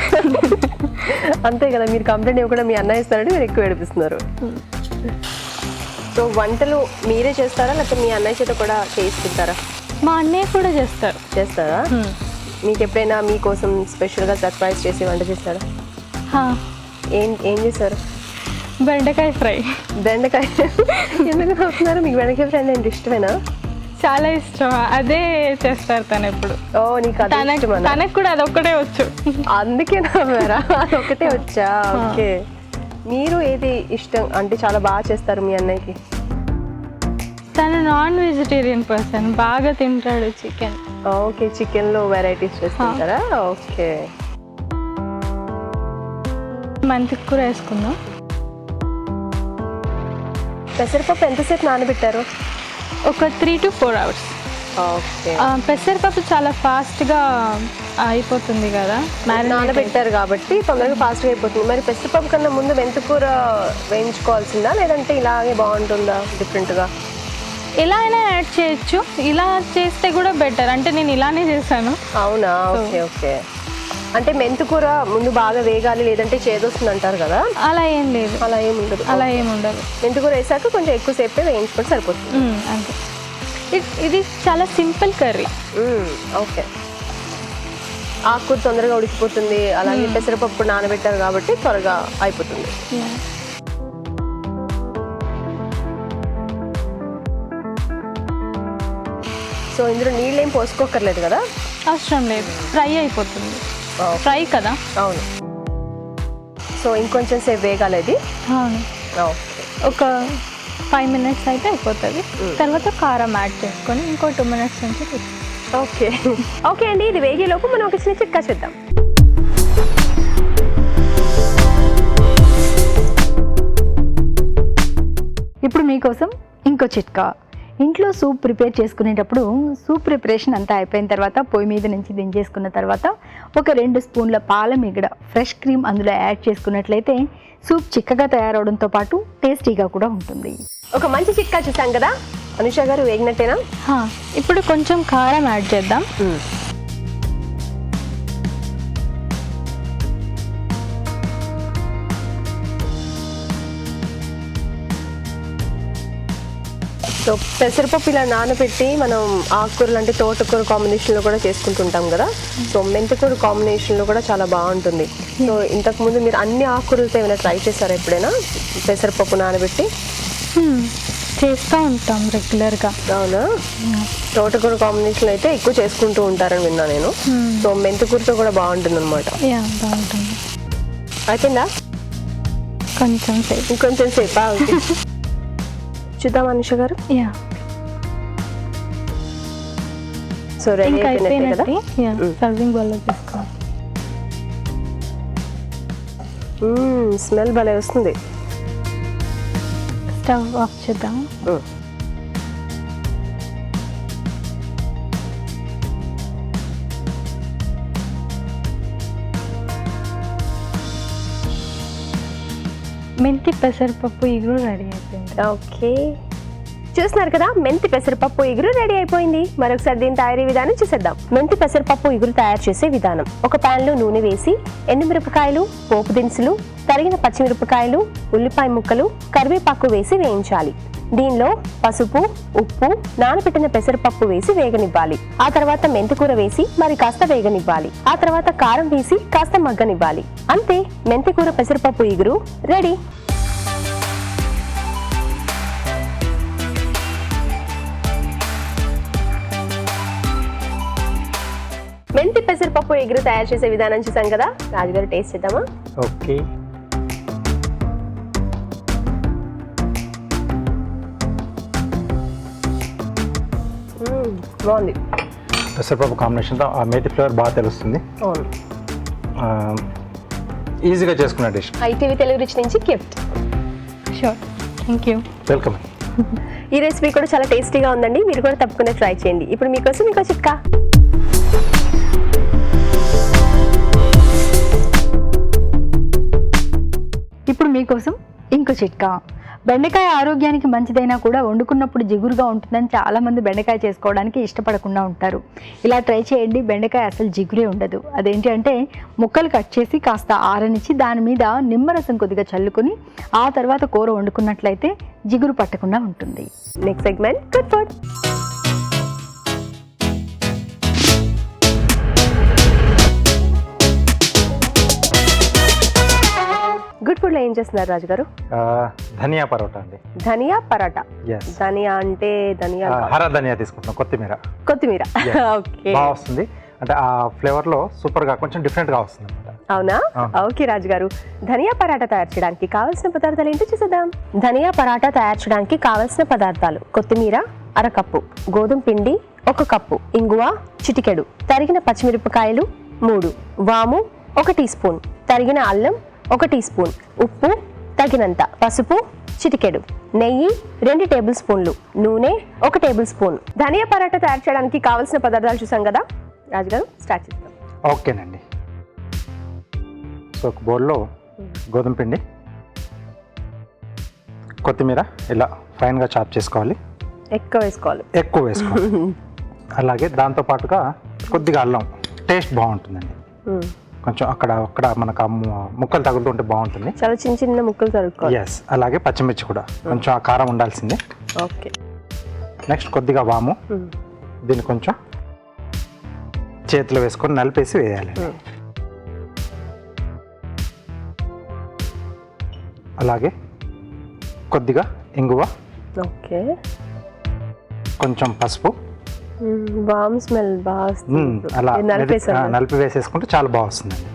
అంతే కదా, మీరు కంప్లైంట్ ఇవ్వకుండా మీ అన్నయ్య ఇస్తారంటే మీరు ఎక్కువ ఏడిపిస్తున్నారు. సో వంటలు మీరే చేస్తారా లేకపోతే మీ అన్నయ్య చేత కూడా చేయించుకుంటారా? మా అన్నయ్య కూడా చేస్తారా? మీకు ఎప్పుడైనా మీకోసం స్పెషల్గా సర్ప్రైజ్ చేసి వంట చేస్తారా? ఏం చేశారు? బెండకాయ ఫ్రై. బెండకాయ ఎందుకు అవుతున్నారు? మీకు బెండకాయ ఫ్రై అంటే ఇష్టమేనా? చాలా ఇష్టం, అదే చేస్తారు తను ఎప్పుడు. ఓ నీకు తనకు కూడా అదొక్కటే వచ్చు. అందుకే నవ్వారా? అదొక్కటే వచ్చా? ఓకే. మీరు ఏది ఇష్టం అంటే చాలా బాగా చేస్తారు మీ అన్నయ్యకి? తను నాన్ వెజిటేరియన్ పర్సన్, బాగా తింటాడు చికెన్. ఓకే, చికెన్లో వెరైటీస్ చేస్తుంటారా? ఓకే. మెంతి కూర వేసుకుందాం. పెసరపప్పు ఎంతసేపు నానబెట్టారు? ఒక 3 to 4 hours. ఓకే. పెసరపప్పు చాలా ఫాస్ట్గా అయిపోతుంది కదా, నానబెట్టారు కాబట్టి తొందరగా ఫాస్ట్గా అయిపోతుంది. మరి పెసరపప్పు కన్నా ముందు మెంతికూర వేయించుకోవాల్సిందా లేదంటే ఇలాగే బాగుంటుందా డిఫరెంట్గా? ఎలా అయినా యాడ్ చేయొచ్చు, ఇలా చేస్తే కూడా బెటర్. అంటే నేను ఇలానే చేశాను. అవునా? Okay okay. అంటే మెంతికూర ముందు బాగా వేగాలి లేదంటే చేదొస్తుంది అంటారు కదా, అలా ఏం లేదు. అలా ఏముండదు. మెంతికూర వేసాక కొంచెం ఎక్కువసేపే వేయించుకుంటే సరిపోతుంది. అంతే. ఇది చాలా సింపుల్ కర్రీ. ఓకే. ఆకుకూర తొందరగా ఉడికిపోతుంది, అలాగే పెసరపప్పు నానబెట్టారు కాబట్టి త్వరగా అయిపోతుంది. సో ఇందులో నీళ్ళు ఏం పోసుకోకర్లేదు కదా? అవసరం లేదు, ఫ్రై అయిపోతుంది. ఫ్రై కదా? అవును. సో ఇంకొంచెం సేపు వేగాలి ఇది? అవును. ఒక 5 minutes అయితే అయిపోతుంది. తర్వాత కారం యాడ్ చేసుకొని ఇంకో 2 minutes నుంచి. ఓకే ఓకే అండి, ఇది వేగేలోపు మనం ఒక చిన్న చిట్కా చేద్దాం. ఇప్పుడు మీకోసం ఇంకో చిట్కా. ఇంట్లో సూప్ ప్రిపేర్ చేసుకునేటప్పుడు సూప్ ప్రిపరేషన్ అంతా అయిపోయిన తర్వాత పొయ్యి మీద నుంచి దించేసుకున్న తర్వాత ఒక 2 స్పూన్ల పాల మీగడ ఫ్రెష్ క్రీమ్ అందులో యాడ్ చేసుకున్నట్లయితే సూప్ చిక్కగా తయారవడంతో పాటు టేస్టీగా కూడా ఉంటుంది. ఒక మంచి చిట్కా చూసాం కదా అనుష గారు, వేగినట్టేనా? ఇప్పుడు కొంచెం కారం యాడ్ చేద్దాం. సో పెసరపప్పు ఇలా నానబెట్టి మనం ఆకుకూరలు అంటే తోటకూర కాంబినేషన్లో కూడా చేసుకుంటుంటాం కదా, సో మెంతికూర కాంబినేషన్లో కూడా చాలా బాగుంటుంది. సో ఇంతకుముందు మీరు అన్ని ఆకుకూరలతో ఏమైనా ట్రై చేశారా ఎప్పుడైనా పెసరపప్పు నానబెట్టి? చేస్తూ ఉంటాం రెగ్యులర్గా. అవునా? తోటకూర కాంబినేషన్ అయితే ఎక్కువ చేసుకుంటూ ఉంటారని విన్నా నేను. సో మెంతికూరతో కూడా బాగుంటుంది అనమాట. బాగుంటుంది. అయిపోయిందా? కొంచెం సేపు. ఇంకొంచెం సేపా? చూద్దాం అనుష గారు. సో రెడీ అయిపోయినట్టే కదా? సర్వింగ్ బౌల్లో తీసుకోవాలి. స్మెల్ భలే వస్తుంది. స్టవ్ ఆఫ్ చేద్దాం. మెంతి పెసరపప్పు ఇగురు రెడీ అయిపోయింది. ఓకే, చూస్తున్నారు కదా, మెంతి పెసరపప్పు ఇగురు రెడీ అయిపోయింది. మరొకసారి దీని తయారీ విధానం చూసేద్దాం. మెంతి పెసరపప్పు ఇగురు తయారు చేసే విధానం: ఒక పాన్ లో నూనె వేసి ఎండుమిరపకాయలు, పోపు దినుసులు, తరిగిన పచ్చిమిరపకాయలు, ఉల్లిపాయ ముక్కలు, కరివేపాకు వేసి వేయించాలి. దీనిలో పసుపు, ఉప్పు, నానబెట్టిన పెసరపప్పు వేసి వేగనివ్వాలి. ఆ తర్వాత మెంతికూర వేసి మరి కాస్త వేగనివ్వాలి. ఆ తర్వాత కారం వేసి కాస్త మగ్గనివ్వాలి. అంతే, మెంతికూర పెసరపప్పు ఇగురు రెడీ. మెంతి పెసరపప్పు ఎగురు తయారు చేసే విధానం చూసాం కదా, రాజుగారు టేస్ట్ చేద్దామా? ఓకే. బాగుంది. పెసరపప్పు కాంబినేషన్తో ఆ మేతి ఫ్లేవర్ బాగా తెలుస్తుంది. అవును, ఈజీగా చేసుకునే డిష్. ఐటీవీ తెలుగు రుచి నుంచి gift. Sure, thank you. Welcome. ఈ రెసిపీ కూడా చాలా టేస్టీగా ఉందండి, మీరు కూడా తప్పకుండా ట్రై చేయండి. ఇప్పుడు మీకోసం ఇంకో చిట్కా. ఇప్పుడు మీకోసం ఇంకో చిట్కా. బెండకాయ ఆరోగ్యానికి మంచిదైనా కూడా వండుకున్నప్పుడు జిగురుగా ఉంటుందని చాలామంది బెండకాయ చేసుకోవడానికి ఇష్టపడకుండా ఉంటారు. ఇలా ట్రై చేయండి, బెండకాయ అసలు జిగురే ఉండదు. అదేంటి అంటే ముక్కలు కట్ చేసి కాస్త ఆరనిచ్చి దాని మీద నిమ్మరసం కొద్దిగా చల్లుకొని ఆ తర్వాత కూర వండుకున్నట్లయితే జిగురు పట్టకుండా ఉంటుంది. Next segment good food. Good food లో ఏం చేస్తున్నారు రాజు గారు? ధనియా పరోటా అండి. ధనియా పరాటా. Yes. ధనియా అంటే ధనియా హర ధనియా తీసుకుంటున్నాం, కొత్తిమీర కొత్తిమీర. Yes. ఓకే, బాగా వస్తుంది. అంటే ఆ ఫ్లేవర్ లో సూపర్ గా కొంచెం డిఫరెంట్ గా వస్తుంది అనమాట. అవునా? ఓకే రాజు గారు, ధనియా పరాటా తయారు చేయడానికి కావాల్సిన పదార్థాలు ఏంటో చూసేద్దాం. ధనియా పరాటా తయారు చేయడానికి కావాల్సిన పదార్థాలు: కొత్తిమీర అరకప్పు, గోధుమ పిండి 1 కప్పు, ఇంగువ చిటికెడు, తరిగిన పచ్చిమిరపకాయలు 3, వాము 1 టీ స్పూన్, తరిగిన అల్లం 1 టీ స్పూన్, ఉప్పు తగినంత, పసుపు చిటికెడు, నెయ్యి 2 టేబుల్ స్పూన్లు, నూనె 1 టేబుల్ స్పూన్. ధనియా పరాటా తయారు చేయడానికి కావాల్సిన పదార్థాలు చూసాం కదా రాజుగారు, స్టార్ట్ చేద్దాం. ఓకేనండి. సో ఒక బౌల్లో గోధుమ పిండి, కొత్తిమీర ఇలా ఫైన్గా చాప్ చేసుకోవాలి. ఎక్కువ వేసుకోవాలి. అలాగే దాంతో పాటుగా కొద్దిగా అల్లం, టేస్ట్ బాగుంటుందండి. కొంచెం అక్కడ మనకు ముక్కలు తగులుతుంటే బాగుంటుంది. చాలా చిన్న చిన్న ముక్కలు తరుక్కోవాలి. ఎస్. అలాగే పచ్చిమిర్చి కూడా కొంచెం ఆ కారం ఉండాల్సిందే. ఓకే. నెక్స్ట్ కొద్దిగా వాము, దీన్ని కొంచెం చేతిలో వేసుకొని నలిపేసి వేయాలి. అలాగే కొద్దిగా ఇంగువ, ఓకే, కొంచెం పసుపు, వామ్ స్మెల్ బాగా అలా నలిపి వేసేసుకుంటే చాలా బాగా వస్తుందండి.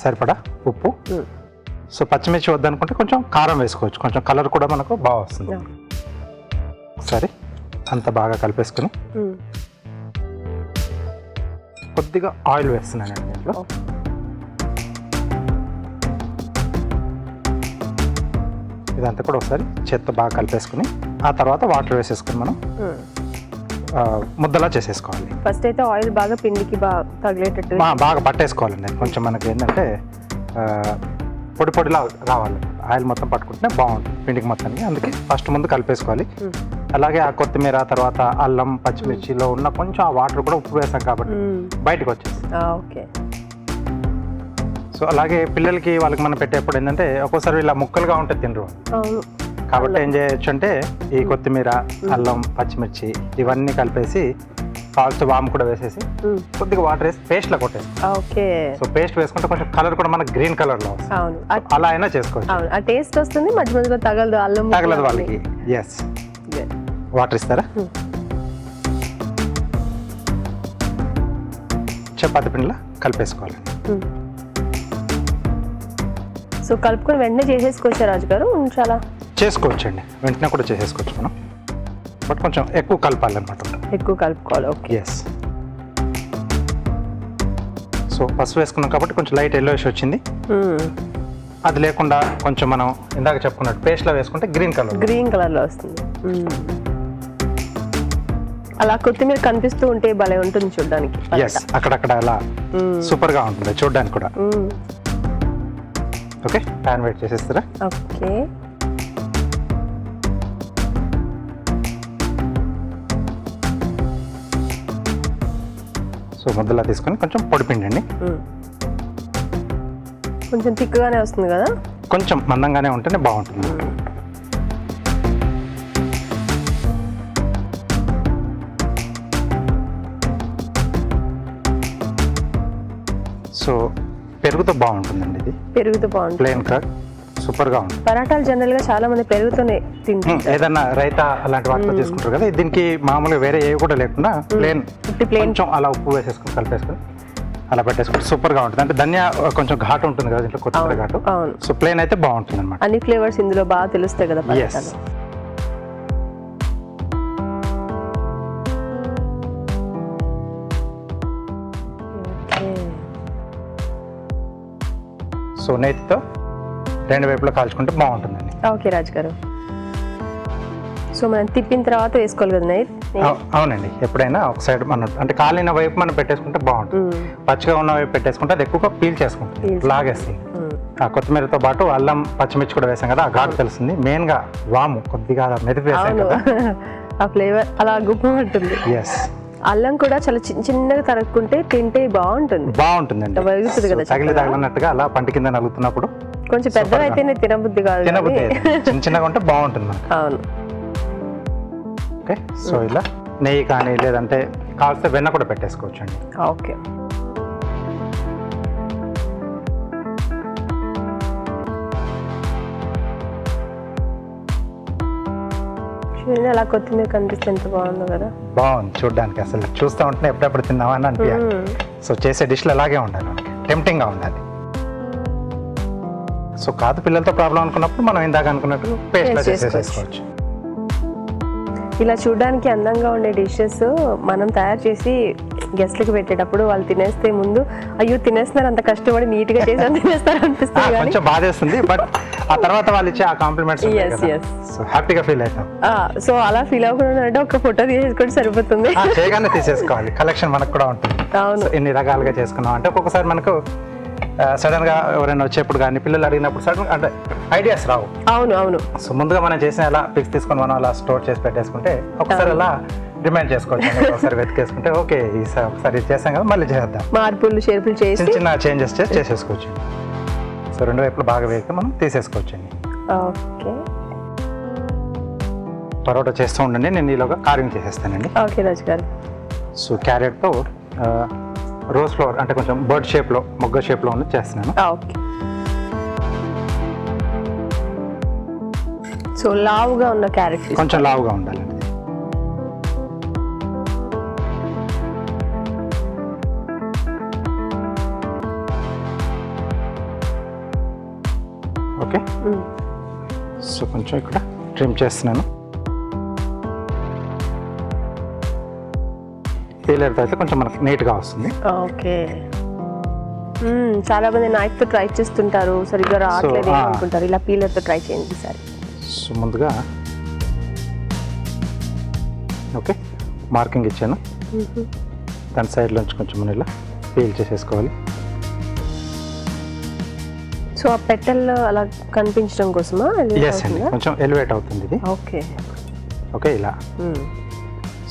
సరిపడా ఉప్పు. సో పచ్చిమిర్చి వద్దనుకుంటే కొంచెం కారం వేసుకోవచ్చు, కొంచెం కలర్ కూడా మనకు బాగా వస్తుంది. సరే, అంత బాగా కలిపేసుకుని కొద్దిగా ఆయిల్ వేస్తున్నానండి దీంట్లో. ఇదంతా కూడా ఒకసారి చేత్తో బాగా కలిపేసుకుని ఆ తర్వాత వాటర్ వేసేసుకుని మనం ముద్దలా చేసేసుకోవాలి. ఫస్ట్ అయితే ఆయిల్ బాగా పిండికి బాగా తగిలేటట్టు బాగా పట్టేసుకోవాలండి. కొంచెం మనకి ఏంటంటే పొడి పొడిలా రావాలి, ఆయిల్ మొత్తం పట్టుకుంటే బాగుంటుంది పిండికి మొత్తానికి. అందుకే ఫస్ట్ ముందు కలిపేసుకోవాలి. అలాగే ఆ కొత్తిమీర తర్వాత అల్లం పచ్చిమిర్చిలో ఉన్న కొంచెం ఆ వాటర్ కూడా ఉప్పు వేసాం కాబట్టి బయటకు వచ్చేసి. ఓకే. సో అలాగే పిల్లలకి వాళ్ళకి మనం పెట్టేప్పుడు ఏంటంటే ఒక్కోసారి ఇలా ముక్కలుగా ఉంటే తినరు. కాబట్టి ఏం చేయొచ్చు అంటే ఈ కొత్తిమీర అల్లం పచ్చిమిర్చి ఇవన్నీ కలిపేసి కాల్చి వాము కూడా వేసేసి కొద్దిగా వాటర్ వేసి పేస్ట్ లా కొట్టేసి. ఓకే. సో పేస్ట్ వేసుకుంటే కొంచెం కలర్ కూడా మనకి గ్రీన్ కలర్ లో వస్తుంది. అవును, అలా అయినా చేసుకోవచ్చు. అవును, ఆ టేస్ట్ వస్తుంది, మధ్య మధ్యలో తగలదు, అల్లం తగలదు వాళ్ళకి. ఎస్. వాటర్ ఇస్తారా? చపాతి పిండిలా కలిపేసుకోవాలి. సో కలుపుకొని వెంటనే చేసేసుకోవచ్చా రాజు గారు? చాలా చేసుకోవచ్చండి, వెంటనే కూడా చేసేసుకోవచ్చు మనం. బట్ కొంచెం ఎక్కువ కలపాలన్నమాట. ఎక్కువ కలుపుకోవాలి. ఓకే. ఎస్. సో పసుపు వేసుకున్నాం కాబట్టి కొంచెం లైట్ ఎల్లోయిష్ వచ్చింది. అది లేకుండా కొంచెం మనం ఇందాక చెప్పుకున్నట్టు పేస్ట్లో వేసుకుంటే గ్రీన్ కలర్లో వస్తుంది. అలా కొత్తిమీర కనిపిస్తూ ఉంటే భలే ఉంటుంది చూడడానికి. ఎస్, అక్కడక్కడ అలా సూపర్గా ఉంటుంది చూడడానికి కూడా. ఓకే, ప్యాన్ వెయిట్ చేసేస్తారా? ఓకే. సో ముద్దలా తీసుకొని కొంచెం పొడిపిండి అండి. కొంచెం తిక్కుగానే వస్తుంది కదా? కొంచెం మందంగానే ఉంటేనే బాగుంటుంది. సో పెరుగుతో బాగుంటుందండి ఇది. పెరుగుతో బాగుంటుంది. ప్లెయిన్ కర్డ్ సూపర్గా ఉంటుంది. పరాటాలు జనరల్ గా చాలా మంది పెరుగుతోనే తింటారు. ఏదన్నా రైతా అలాంటి వాటితో చేసుకుంటారు కదా, దీనికి మామూలుగా వేరే ఏవి కూడా లేకుండా ప్లెయిన్ కొంచెం అలా ఉప్పు వేసేసుకుని కలిపేసుకుని అలా పెట్టేసుకుంటే సూపర్గా ఉంటుంది. అంటే ధనియా కొంచెం ఘాటు ఉంటుంది కదా దీంట్లో, కొత్తిమీర ఘాటు. సో ప్లెయిన్ అయితే బాగుంటుంది అనమాట. అన్ని ఫ్లేవర్స్ ఇందులో బాగా తెలుస్తాయి కదా. ఎస్. సో నేతితో రెండు వైపులా కాల్చుకుంటే బాగుంటుందండి. ఓకే రాజు గారు. సో మనం తిప్పిన తర్వాత వేసుకోవాలి కదా నెయ్యి? అవునండి, ఎప్పుడైనా ఒక సైడ్ మనం అంటే కాలిన వైపు మనం పెట్టేసుకుంటే బాగుంటుంది. పచ్చిగా ఉన్న వైపు పెట్టేసుకుంటే అది ఎక్కువగా పీల్ చేసుకుంటుంది, లాగేస్తుంది. ఆ కొత్తిమీరతో పాటు అల్లం పచ్చిమిర్చి కూడా వేసాం కదా, ఆ ఘాటు తెలుస్తుంది. మెయిన్గా వాము కొద్దిగా అలా మెదిపి వేసాం అవును కదా. ఆ ఫ్లేవర్ అలా గుప్పమంటుంది. ఎస్, అల్లం కూడా చాలా చిన్నగా తరుక్కుంటే తింటే బాగుంటుంది. బాగుంటుందండి. వగులుతుంది కదా తగిలినట్టుగా అలా పంట కింద నలుగుతున్నప్పుడు కొంచెం పెద్దగా అయితేనే తినబుద్ధి కాదు తినబుద్ధి కానీ. అయితే. చిన్న చిన్నగా ఉంటే బాగుంటుంది మనకి. అవును. ఓకే, సో ఇలా నెయ్యి కానీ లేదంటే కావాల్సిన వెన్న కూడా పెట్టేసుకోవచ్చు అండి. ఓకే. చూడండి అలా కొత్తిమీర కనిపిస్తే ఎంత బాగుందో కదా. బాగుంది చూడడానికి, అసలు చూస్తూ ఉంటే ఎప్పుడెప్పుడు తిందామని అనిపించాలి. సో చేసే డిష్లు అలాగే ఉండాలి మనకి, టెంప్టింగ్గా ఉండాలి. సో కాదు పిల్లలతో ప్రాబ్లం అనుకున్నప్పుడు మనం ఇందాక అనుకున్నట్టు పేస్ట్లా చేసేసుకోవచ్చు. ఇలా చూడడానికి అందంగా ఉండే డిషెస్ మనం తయారు చేసి గెస్ట్లకు పెట్టేటప్పుడు వాళ్ళు తినేస్తే ముందు అయ్యో తినేస్తున్నారు, అంత కష్టపడి నీట్ గా చేసి తినేస్తారు అనిపిస్తుంది కానీ కొంచెం బాధేస్తుంది, బట్ ఆ తర్వాత వాళ్ళు ఇచ్చే ఆ కాంప్లిమెంట్స్ సో హ్యాపీగా ఫీల్ అవుతాం. సో అలా ఫీల్ అవ్వకుండా అంటే ఒక ఫోటో తీసేసుకుంటే సరిపోతుంది. చేయగానే తీసేసుకోవాలి, కలెక్షన్ మనకు కూడా ఉంటుంది. అవును. ఎన్ని రకాలుగా చేసుకున్నాం అంటే ఒక్కొక్కసారి మనకు సడన్ గా ఎవరైనా వచ్చేప్పుడు కానీ పిల్లలు అడిగినప్పుడు సడన్ అంటే ఐడియాస్ రావు. అవును అవును. సో ముందుగా మనం చేసిన అలా పిక్స్ తీసుకొని మనం అలా స్టోర్ చేసి పెట్టేసుకుంటే ఒకసారి అలా రిమైండ్ చేసుకోవచ్చు. ఒకసారి వెతికేసుకుంటే ఓకే ఒకసారి ఇది చేసాం కదా మళ్ళీ చేద్దాం, మార్పులు చేర్పులు చేసి చిన్న చిన్న చేంజెస్ చేసి చేసేసుకోవచ్చు. సో రెండు వైపులు బాగా వేగితే మనం తీసేసుకోవచ్చండి. ఓకే పరోటా చేస్తూ ఉండండి, నేను ఈలోగా కార్వింగ్ చేసేస్తానండి. ఓకే రాజు గారు. సో క్యారెట్తో రోజ్ ఫ్లవర్ అంటే కొంచెం బర్డ్ షేప్లో మొగ్గ షేప్లో ఉన్నది చేస్తున్నాను. ఓకే. సో లావుగా ఉన్న క్యారెట్ కొంచెం లావుగా ఉండాలండి. ఓకే, సో కొంచెం ఇక్కడ ట్రిమ్ చేస్తున్నాను. పీలర్తో అయితే కొంచెం మనకు నీట్గా వస్తుంది. ఓకే. చాలా మంది నైఫ్ తో ట్రై చేస్తుంటారు, సరిగ్గా రావట్లేదు అనుకుంటారు. ఇలా పీలర్ తో ట్రై చేయండి ఈసారి. సో ముందుగా ఓకే మార్కింగ్ ఇచ్చాను, దాని సైడ్లోంచి కొంచెం మనం ఇలా పీల్ చేసేసుకోవాలి. సో ఆ పెటల్లో అలా కనిపించడం కోసమా? ఎస్ అండి, కొంచెం ఎలివేట్ అవుతుంది ఇది. ఓకే ఓకే ఇలా.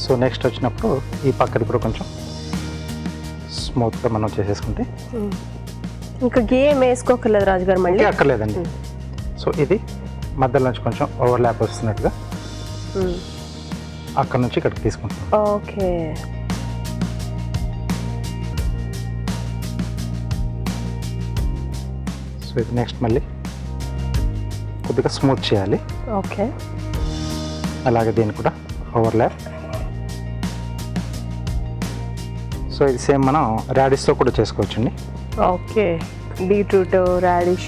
సో నెక్స్ట్ వచ్చినప్పుడు ఈ పక్కది కూడా కొంచెం స్మూత్గా మనం చేసేసుకుంటే ఇంకా గేమ్ వేసుకోకర్లేదు రాజుగారు మళ్ళీ. అక్కర్లేదండి. సో ఇది మధ్యలో నుంచి కొంచెం ఓవర్లాప్ వస్తున్నట్టుగా అక్కడ నుంచి ఇక్కడికి తీసుకుంటాం. ఓకే. సో ఇది నెక్స్ట్ మళ్ళీ కొద్దిగా స్మూత్ చేయాలి. ఓకే. అలాగే దీన్ని కూడా ఓవర్లాప్. సో ఇది సేమ్ మనం రాడిష్తో కూడా చేసుకోవచ్చండి. ఓకే. బీట్రూట్, రాడిష్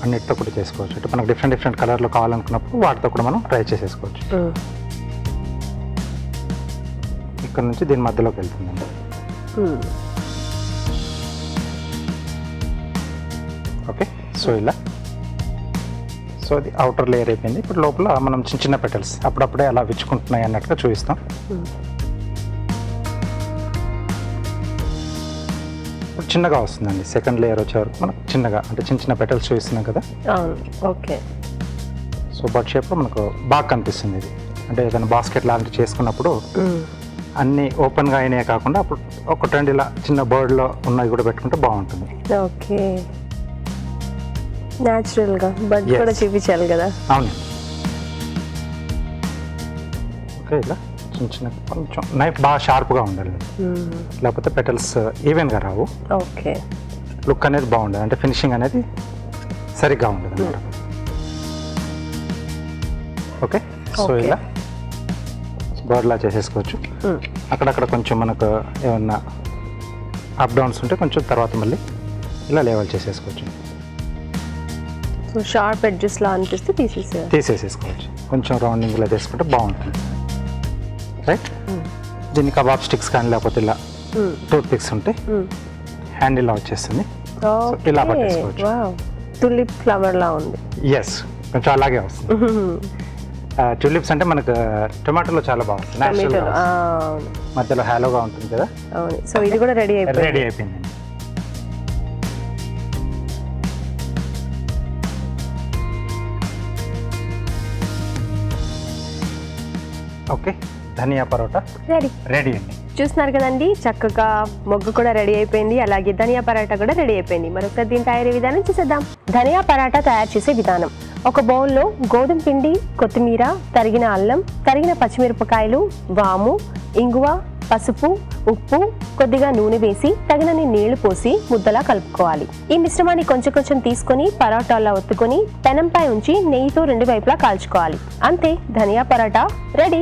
అన్నిటితో కూడా చేసుకోవచ్చు. అంటే మనకు డిఫరెంట్ డిఫరెంట్ కలర్లో కావాలనుకున్నప్పుడు వాటితో కూడా మనం ట్రై చేసేసుకోవచ్చు. ఇక్కడ నుంచి దీని మధ్యలోకి వెళ్తుందండి. ఓకే, సో ఇలా. సో అది అవుటర్ లేయర్ అయిపోయింది. ఇప్పుడు లోపల మనం చిన్న చిన్న పెటల్స్ అప్పుడప్పుడే అలా విచ్చుకుంటున్నాయి అన్నట్టుగా చూపిస్తాం. ఇప్పుడు చిన్నగా వస్తుందండి. సెకండ్ లేయర్ వచ్చే వరకు మనకు చిన్నగా అంటే చిన్న చిన్న పెటల్స్ చూపిస్తున్నాం కదా. అవును. ఓకే. సో బర్డ్ షేప్లో మనకు బాగా కనిపిస్తుంది ఇది. అంటే ఏదైనా బాస్కెట్ లాంటివి చేసుకున్నప్పుడు అన్నీ ఓపెన్గా అయినాయి కాకుండా అప్పుడు ఒక ట్రెండ్ ఇలా చిన్న బర్డ్లో ఉన్నది కూడా పెట్టుకుంటే బాగుంటుంది. ఓకే. న్యాచురల్గా బర్డ్ కూడా చూపించాలి కదా. అవునండి. ఓకే, ఇలా చిన్న చిన్న కొంచెం నైఫ్ బాగా షార్ప్గా ఉండాలి, లేకపోతే పెటల్స్ ఈవెన్గా రావు. ఓకే. లుక్ అనేది బాగుండదు, అంటే ఫినిషింగ్ అనేది సరిగ్గా ఉండదు అన్నమాట. ఓకే, సో ఇలా బర్డ్లా చేసేసుకోవచ్చు. అక్కడక్కడ కొంచెం మనకు ఏమన్నా అప్ డౌన్స్ ఉంటే కొంచెం తర్వాత మళ్ళీ ఇలా లెవెల్ చేసేసుకోవచ్చు. సో షార్ప్ ఎడ్జెస్లా అనిపిస్తే తీసేసేసుకోవచ్చు. కొంచెం రౌండింగ్లో తీసుకుంటే బాగుంటుంది. రైట్. దీన్ని కబాబ్ స్టిక్స్ కానీ లేకపోతే ఇలా టూత్ పిక్స్ ఉంటే హ్యాండ్ ఇలా వచ్చేస్తుంది. ఇలా పట్టేసుకోవచ్చు. టులిప్ ఫ్లవర్ లా ఉంది. ఎస్, కొంచెం అలాగే వస్తుంది. ట్యూలిప్స్ అంటే మనకు టొమాటోలో చాలా బాగుంటుంది, న్యాచురల్గా మధ్యలో హ్యాలోగా ఉంటుంది కదా. అవును. సో ఇది కూడా రెడీ అయిపోయింది. ఓకే, ధనియా పరోటా రెడీ. రెడీ అండి. చూస్తున్నారు కదండి, చక్కగా మొగ్గు కూడా రెడీ అయిపోయింది, అలాగే ధనియా పరాటా కూడా రెడీ అయిపోయింది. మరొకసారి దీని తయారీ విధానం చూసేద్దాం. ధనియా పరాటా తయారు చేసే విధానం: ఒక బౌల్లో గోధుమ పిండి, కొత్తిమీర, తరిగిన అల్లం, తరిగిన పచ్చిమిరపకాయలు, వాము, ఇంగువ, పసుపు, ఉప్పు, కొద్దిగా నూనె వేసి తగినన్ని నీళ్లు పోసి ముద్దలా కలుపుకోవాలి. ఈ మిశ్రమాన్ని కొంచెం కొంచెం తీసుకొని పరాటాల్లో ఒత్తుకొని పెనంపై ఉంచి నెయ్యితో 2 వైపులా కాల్చుకోవాలి. అంతే, ధనియా పరాటా రెడీ.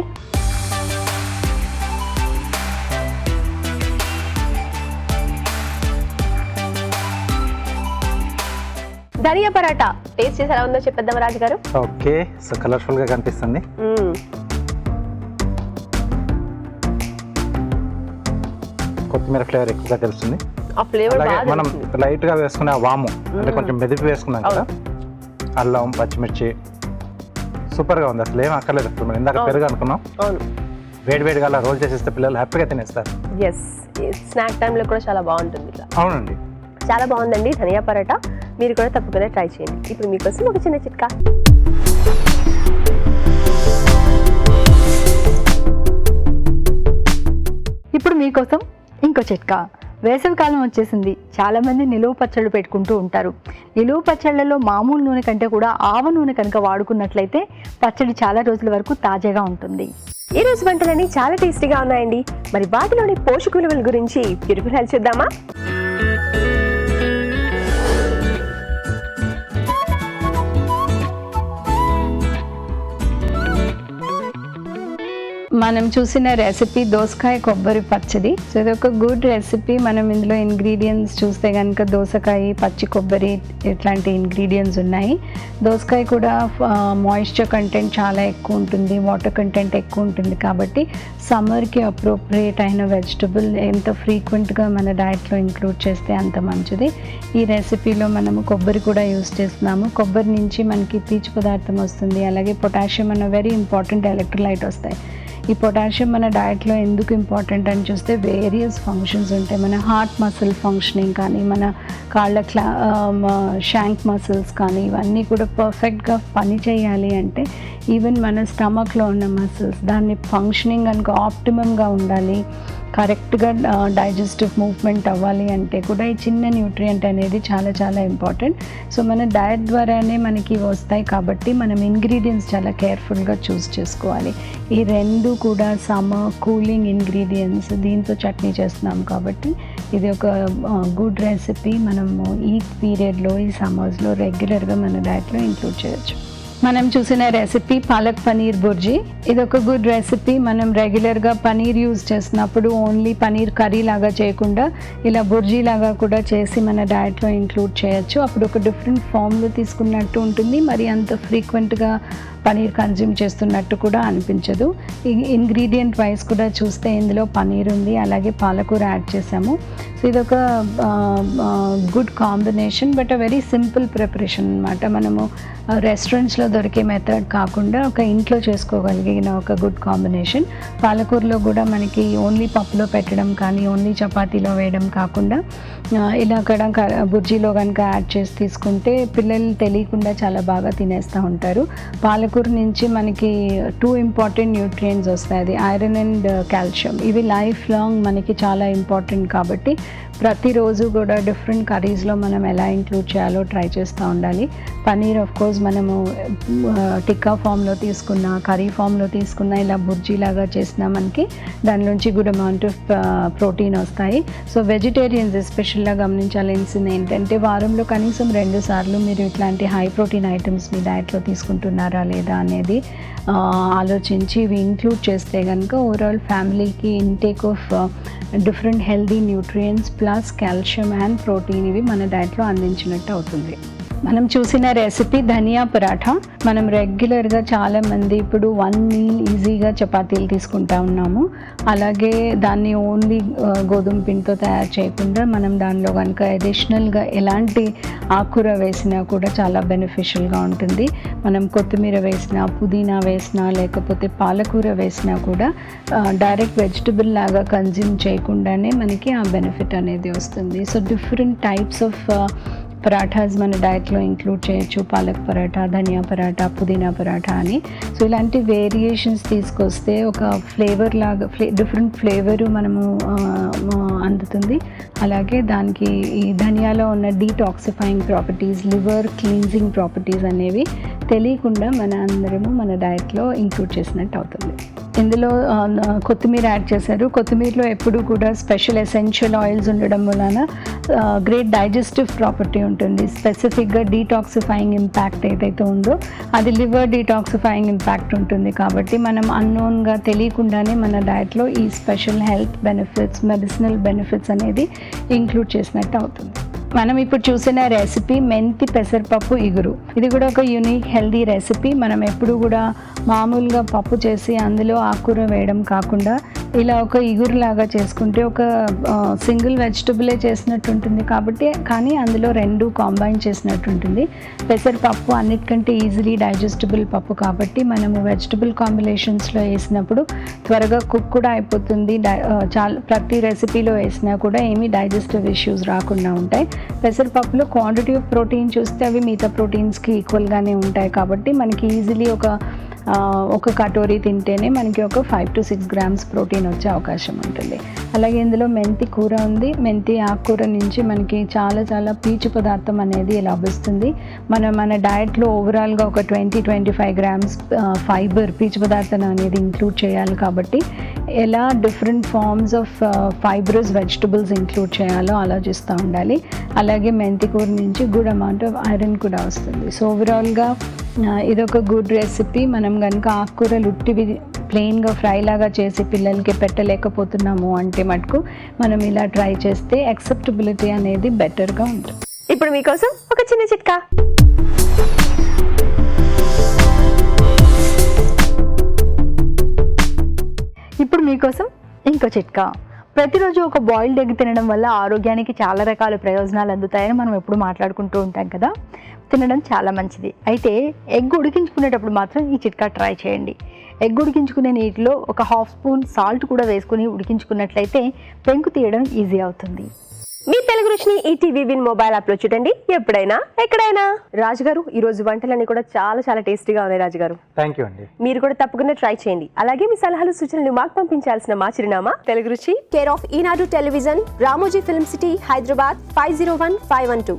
ధనియా పరాటా టేస్ట్ చేసి ఎలా ఉందో చెప్పేద్దాం రాజు గారు. ఓకే, సో కలర్ఫుల్గా కనిపిస్తుంది. కొత్తిమీర ఫ్లేవర్ ఎక్కువగా తెలుస్తుంది. ఆ ఫ్లేవర్ అలాగే మనం లైట్గా వేసుకునే వాము అంటే కొంచెం మెదిపి వేసుకున్నాం కదా, అల్లం, పచ్చిమిర్చి సూపర్గా ఉంది. అసలు ఏం అక్కర్లేదు. అసలు మనం ఇందాక పెరుగు అనుకున్నాం, వేడివేడిగా అలా రోల్ చేసేస్తే పిల్లలు హ్యాపీగా తినేస్తారు. ఎస్, స్నాక్ టైంలో కూడా చాలా బాగుంటుంది ఇలా. అవునండి, చాలా బాగుందండి ధనియా పరాటా. మీరు కూడా తప్పకుండా ట్రై చేయండి. ఇప్పుడు మీకోసం ఒక చిన్న చిట్కా. ఇప్పుడు మీకోసం ఇంకో చిట్కా. వేసవికాలం వచ్చేసింది, చాలామంది నిలువ పచ్చళ్ళు పెట్టుకుంటూ ఉంటారు. నిలువ పచ్చళ్ళలో మామూలు నూనె కంటే కూడా ఆవ నూనె కనుక వాడుకున్నట్లయితే పచ్చడి చాలా రోజుల వరకు తాజాగా ఉంటుంది. ఈ రోజు వంటలన్నీ చాలా టేస్టీగా ఉన్నాయండి. మరి వాటిలోని పోషక విలువల గురించి బ్యూటిఫుల్ చూద్దామా? మనం చూసిన రెసిపీ దోసకాయ కొబ్బరి పచ్చడి. సో ఇది ఒక గుడ్ రెసిపీ. మనం ఇందులో ఇంగ్రీడియంట్స్ చూస్తే కనుక దోసకాయ, పచ్చి కొబ్బరి ఇట్లాంటి ఇంగ్రీడియంట్స్ ఉన్నాయి. దోసకాయ కూడా మాయిశ్చర్ కంటెంట్ చాలా ఎక్కువ ఉంటుంది, వాటర్ కంటెంట్ ఎక్కువ ఉంటుంది. కాబట్టి సమ్మర్కి అప్రోప్రియేట్ అయిన వెజిటబుల్ ఎంత ఫ్రీక్వెంట్గా మన డైట్లో ఇంక్లూడ్ చేస్తే అంత మంచిది. ఈ రెసిపీలో మనము కొబ్బరి కూడా యూస్ చేస్తున్నాము. కొబ్బరి నుంచి మనకి పీచు పదార్థం వస్తుంది, అలాగే పొటాషియం అన్న వెరీ ఇంపార్టెంట్ ఎలక్ట్రోలైట్ వస్తాయి. ఈ పొటాషియం మన డైట్లో ఎందుకు ఇంపార్టెంట్ అని చూస్తే వేరియస్ ఫంక్షన్స్ ఉంటాయి. మన హార్ట్ మసిల్ ఫంక్షనింగ్ కానీ, మన కాళ్ళ షాంక్ మసిల్స్ కానీ, ఇవన్నీ కూడా పర్ఫెక్ట్గా పని చేయాలి అంటే ఈవెన్ మన స్టమక్లో ఉన్న మసిల్స్ దాన్ని ఫంక్షనింగ్ కనుక ఆప్టిమమ్గా ఉండాలి, కరెక్ట్గా డైజెస్టివ్ మూవ్మెంట్ అవ్వాలి అంటే కూడా ఈ చిన్న న్యూట్రియంట్ అనేది చాలా చాలా ఇంపార్టెంట్. సో మన డయట్ ద్వారానే మనకి వస్తాయి కాబట్టి మనం ఇంగ్రీడియంట్స్ చాలా కేర్ఫుల్గా చూస్ చేసుకోవాలి. ఈ రెండు కూడా సమ్మర్ కూలింగ్ ఇంగ్రీడియంట్స్, దీంతో చట్నీ చేస్తున్నాం కాబట్టి ఇది ఒక గుడ్ రెసిపీ. మనము ఈ పీరియడ్లో, ఈ సమ్మర్స్లో రెగ్యులర్గా మన డయట్లో ఇంక్లూడ్ చేయొచ్చు. మనం చూసిన రెసిపీ పాలక్ పనీర్ బుర్జీ. ఇది ఒక గుడ్ రెసిపీ. మనం రెగ్యులర్గా పనీర్ యూజ్ చేసినప్పుడు ఓన్లీ పనీర్ కర్రీ లాగా చేయకుండా ఇలా బుర్జీ లాగా కూడా చేసి మన డయట్లో ఇంక్లూడ్ చేయొచ్చు. అప్పుడు ఒక డిఫరెంట్ ఫామ్లో తీసుకున్నట్టు ఉంటుంది, మరి అంత ఫ్రీక్వెంట్గా పనీర్ కన్జ్యూమ్ చేస్తున్నట్టు కూడా అనిపించదు. ఈ ఇంగ్రీడియంట్ వైజ్ కూడా చూస్తే ఇందులో పనీర్ ఉంది, అలాగే పాలకూర యాడ్ చేసాము. సో ఇది ఒక good combination, but a very simple preparation అనమాట. మనము రెస్టారెంట్స్లో దొరికే మెథడ్ కాకుండా ఒక ఇంట్లో చేసుకోగలిగిన ఒక గుడ్ కాంబినేషన్. పాలకూరలో కూడా మనకి ఓన్లీ పప్పులో పెట్టడం కానీ, ఓన్లీ చపాతీలో వేయడం కాకుండా ఇలా కూడా బుర్జీలో కనుక యాడ్ చేసి తీసుకుంటే పిల్లలు తెలియకుండా చాలా బాగా తినేస్తూ ఉంటారు. పాలకూర నుంచి మనకి 2 ఇంపార్టెంట్ న్యూట్రియంట్స్ వస్తాయి, అది ఐరన్ అండ్ కాల్షియం. ఇవి లైఫ్ లాంగ్ మనకి చాలా ఇంపార్టెంట్ కాబట్టి ప్రతిరోజు కూడా డిఫరెంట్ కర్రీస్లో మనం ఎలా ఇంక్లూడ్ చేయాలో ట్రై చేస్తూ ఉండాలి. పనీర్ ఆఫ్ కోర్స్ మనము టిక్కా ఫామ్లో తీసుకున్న, కర్రీ ఫామ్లో తీసుకున్న, ఇలా బుర్జీలాగా చేసినా మనకి దాని నుంచి గుడ్ అమౌంట్ ఆఫ్ ప్రోటీన్ వస్తాయి. సో వెజిటేరియన్స్ ఎస్పెషల్గా గమనించాల్సింది ఏంటంటే వారంలో కనీసం 2 సార్లు మీరు ఇట్లాంటి హై ప్రోటీన్ ఐటమ్స్ మీ డైట్లో తీసుకుంటున్నారా లేదా అనేది ఆలోచించి ఇవి ఇంక్లూడ్ చేస్తే కనుక ఓవరాల్ ఫ్యామిలీకి intake of different healthy nutrients plus calcium and protein ఇవి మన డైట్లో అందించినట్టు అవుతుంది. మనం చూసిన రెసిపీ ధనియా పరాఠా. మనం రెగ్యులర్గా చాలామంది ఇప్పుడు 1 మీల్ ఈజీగా చపాతీలు తీసుకుంటా ఉన్నాము. అలాగే దాన్ని ఓన్లీ గోధుమ పిండితో తయారు చేయకుండా మనం దానిలో కనుక అడిషనల్గా ఎలాంటి ఆకుకూర వేసినా కూడా చాలా బెనిఫిషియల్గా ఉంటుంది. మనం కొత్తిమీర వేసినా, పుదీనా వేసినా, లేకపోతే పాలకూర వేసినా కూడా డైరెక్ట్ వెజిటబుల్ లాగా కన్జ్యూమ్ చేయకుండానే మనకి ఆ బెనిఫిట్ అనేది వస్తుంది. So different types of parathas మన డైట్లో ఇంక్లూడ్ చేయొచ్చు, పాలక్ పరాఠా, ధనియా పరాఠా, పుదీనా పరాఠా అని. సో ఇలాంటి వేరియేషన్స్ తీసుకొస్తే ఒక ఫ్లేవర్ లాగా డిఫరెంట్ ఫ్లేవరు మనము అందుతుంది. అలాగే దానికి ఈ ధనియాలో ఉన్న detoxifying properties, liver cleansing properties అనేవి తెలియకుండా మన అందరము మన డైట్లో ఇంక్లూడ్ చేసినట్టు అవుతుంది. ఇందులో కొత్తిమీర యాడ్ చేశారు. కొత్తిమీరలో ఎప్పుడు కూడా స్పెషల్ ఎసెన్షియల్ ఆయిల్స్ ఉండడం వలన గ్రేట్ డైజెస్టివ్ ప్రాపర్టీ ఉంటుంది. స్పెసిఫిక్గా డీటాక్సిఫైయింగ్ ఇంపాక్ట్ ఏదైతే ఉందో అది లివర్ డీటాక్సిఫైయింగ్ ఇంపాక్ట్ ఉంటుంది. కాబట్టి మనం అన్నోన్గా తెలియకుండానే మన డైట్లో ఈ special health benefits, medicinal benefits అనేది ఇంక్లూడ్ చేసినట్టు అవుతుంది. మనం ఇప్పుడు చూసిన రెసిపీ మెంతి పెసరపప్పు ఇగురు. ఇది కూడా ఒక యూనిక్ హెల్దీ రెసిపీ. మనం ఎప్పుడు కూడా మామూలుగా పప్పు చేసి అందులో ఆకుకూర వేయడం కాకుండా ఇలా ఒక ఇగురులాగా చేసుకుంటే ఒక సింగిల్ వెజిటబులే చేసినట్టు ఉంటుంది. కాబట్టి కానీ అందులో రెండు కాంబైన్ చేసినట్టు ఉంటుంది. పెసరపప్పు అన్నిటికంటే ఈజీలీ డైజెస్టబుల్ పప్పు కాబట్టి మనము వెజిటబుల్ కాంబినేషన్స్లో వేసినప్పుడు త్వరగా కుక్ కూడా అయిపోతుంది. ప్రతి రెసిపీలో వేసినా కూడా ఏమీ డైజెస్టివ్ ఇష్యూస్ రాకుండా ఉంటాయి. పెసరపప్పులో క్వాంటిటీ ఆఫ్ ప్రోటీన్ చూస్తే అవి మిగతా ప్రోటీన్స్కి ఈక్వల్గానే ఉంటాయి. కాబట్టి మనకి ఈజీలీ ఒక కటోరీ తింటేనే మనకి ఒక 5 to 6 grams ప్రోటీన్ వచ్చే అవకాశం ఉంటుంది. అలాగే ఇందులో మెంతి కూర ఉంది. మెంతి ఆకుకూర నుంచి మనకి చాలా చాలా పీచు పదార్థం అనేది లభిస్తుంది. మన డైట్లో ఓవరాల్గా ఒక 20-25 grams ఫైబర్, పీచు పదార్థం అనేది ఇంక్లూడ్ చేయాలి. కాబట్టి ఎలా different forms of fibrous vegetables include చేయాలో ఆలోచిస్తూ ఉండాలి. అలాగే మెంతి కూర నుంచి గుడ్ అమౌంట్ ఆఫ్ ఐరన్ కూడా వస్తుంది. సో ఓవరాల్గా ఇదొక గుడ్ రెసిపీ. మనం కనుక ఆకుకూరలు ఉట్టివి ప్లెయిన్గా ఫ్రై లాగా చేసి పిల్లలకి పెట్టలేకపోతున్నాము అంటే మటుకు మనం ఇలా ట్రై చేస్తే యాక్సెప్టబిలిటీ అనేది బెటర్గా ఉంటుంది. ఇప్పుడు మీకోసం ఒక చిన్న చిట్కా. ఇప్పుడు మీకోసం ఇంకో చిట్కా. ప్రతిరోజు ఒక బాయిల్డ్ ఎగ్ తినడం వల్ల ఆరోగ్యానికి చాలా రకాల ప్రయోజనాలు అందుతాయని మనం ఎప్పుడు మాట్లాడుకుంటూ ఉంటాం కదా. తినడం చాలా మంచిది. అయితే ఎగ్ ఉడికించుకునేటప్పుడు మాత్రం ఈ చిట్కా ట్రై చేయండి. ఎగ్ ఉడికించుకునే నీటిలో ఒక 1/2 స్పూన్ సాల్ట్ కూడా వేసుకుని ఉడికించుకున్నట్లయితే పెంకు తీయడం ఈజీ అవుతుంది. మీ తెలుగు రుచిని ఈటీవీ విన్ మొబైల్ యాప్లో చూడండి, ఎప్పుడైనా ఎక్కడైనా. రాజుగారు, ఈ రోజు వంటలన్నీ కూడా చాలా చాలా టేస్టీగా ఉన్నాయి. రాజుగారు, థ్యాంక్ యూ అండి. మీరు కూడా తప్పకుండా ట్రై చేయండి. అలాగే మీ సలహాలు సూచనలు మాకు పంపించాల్సిన మా చిరునామా తెలుగు రుచి, care of Eenadu television, Ramoji film city, Hyderabad 501512.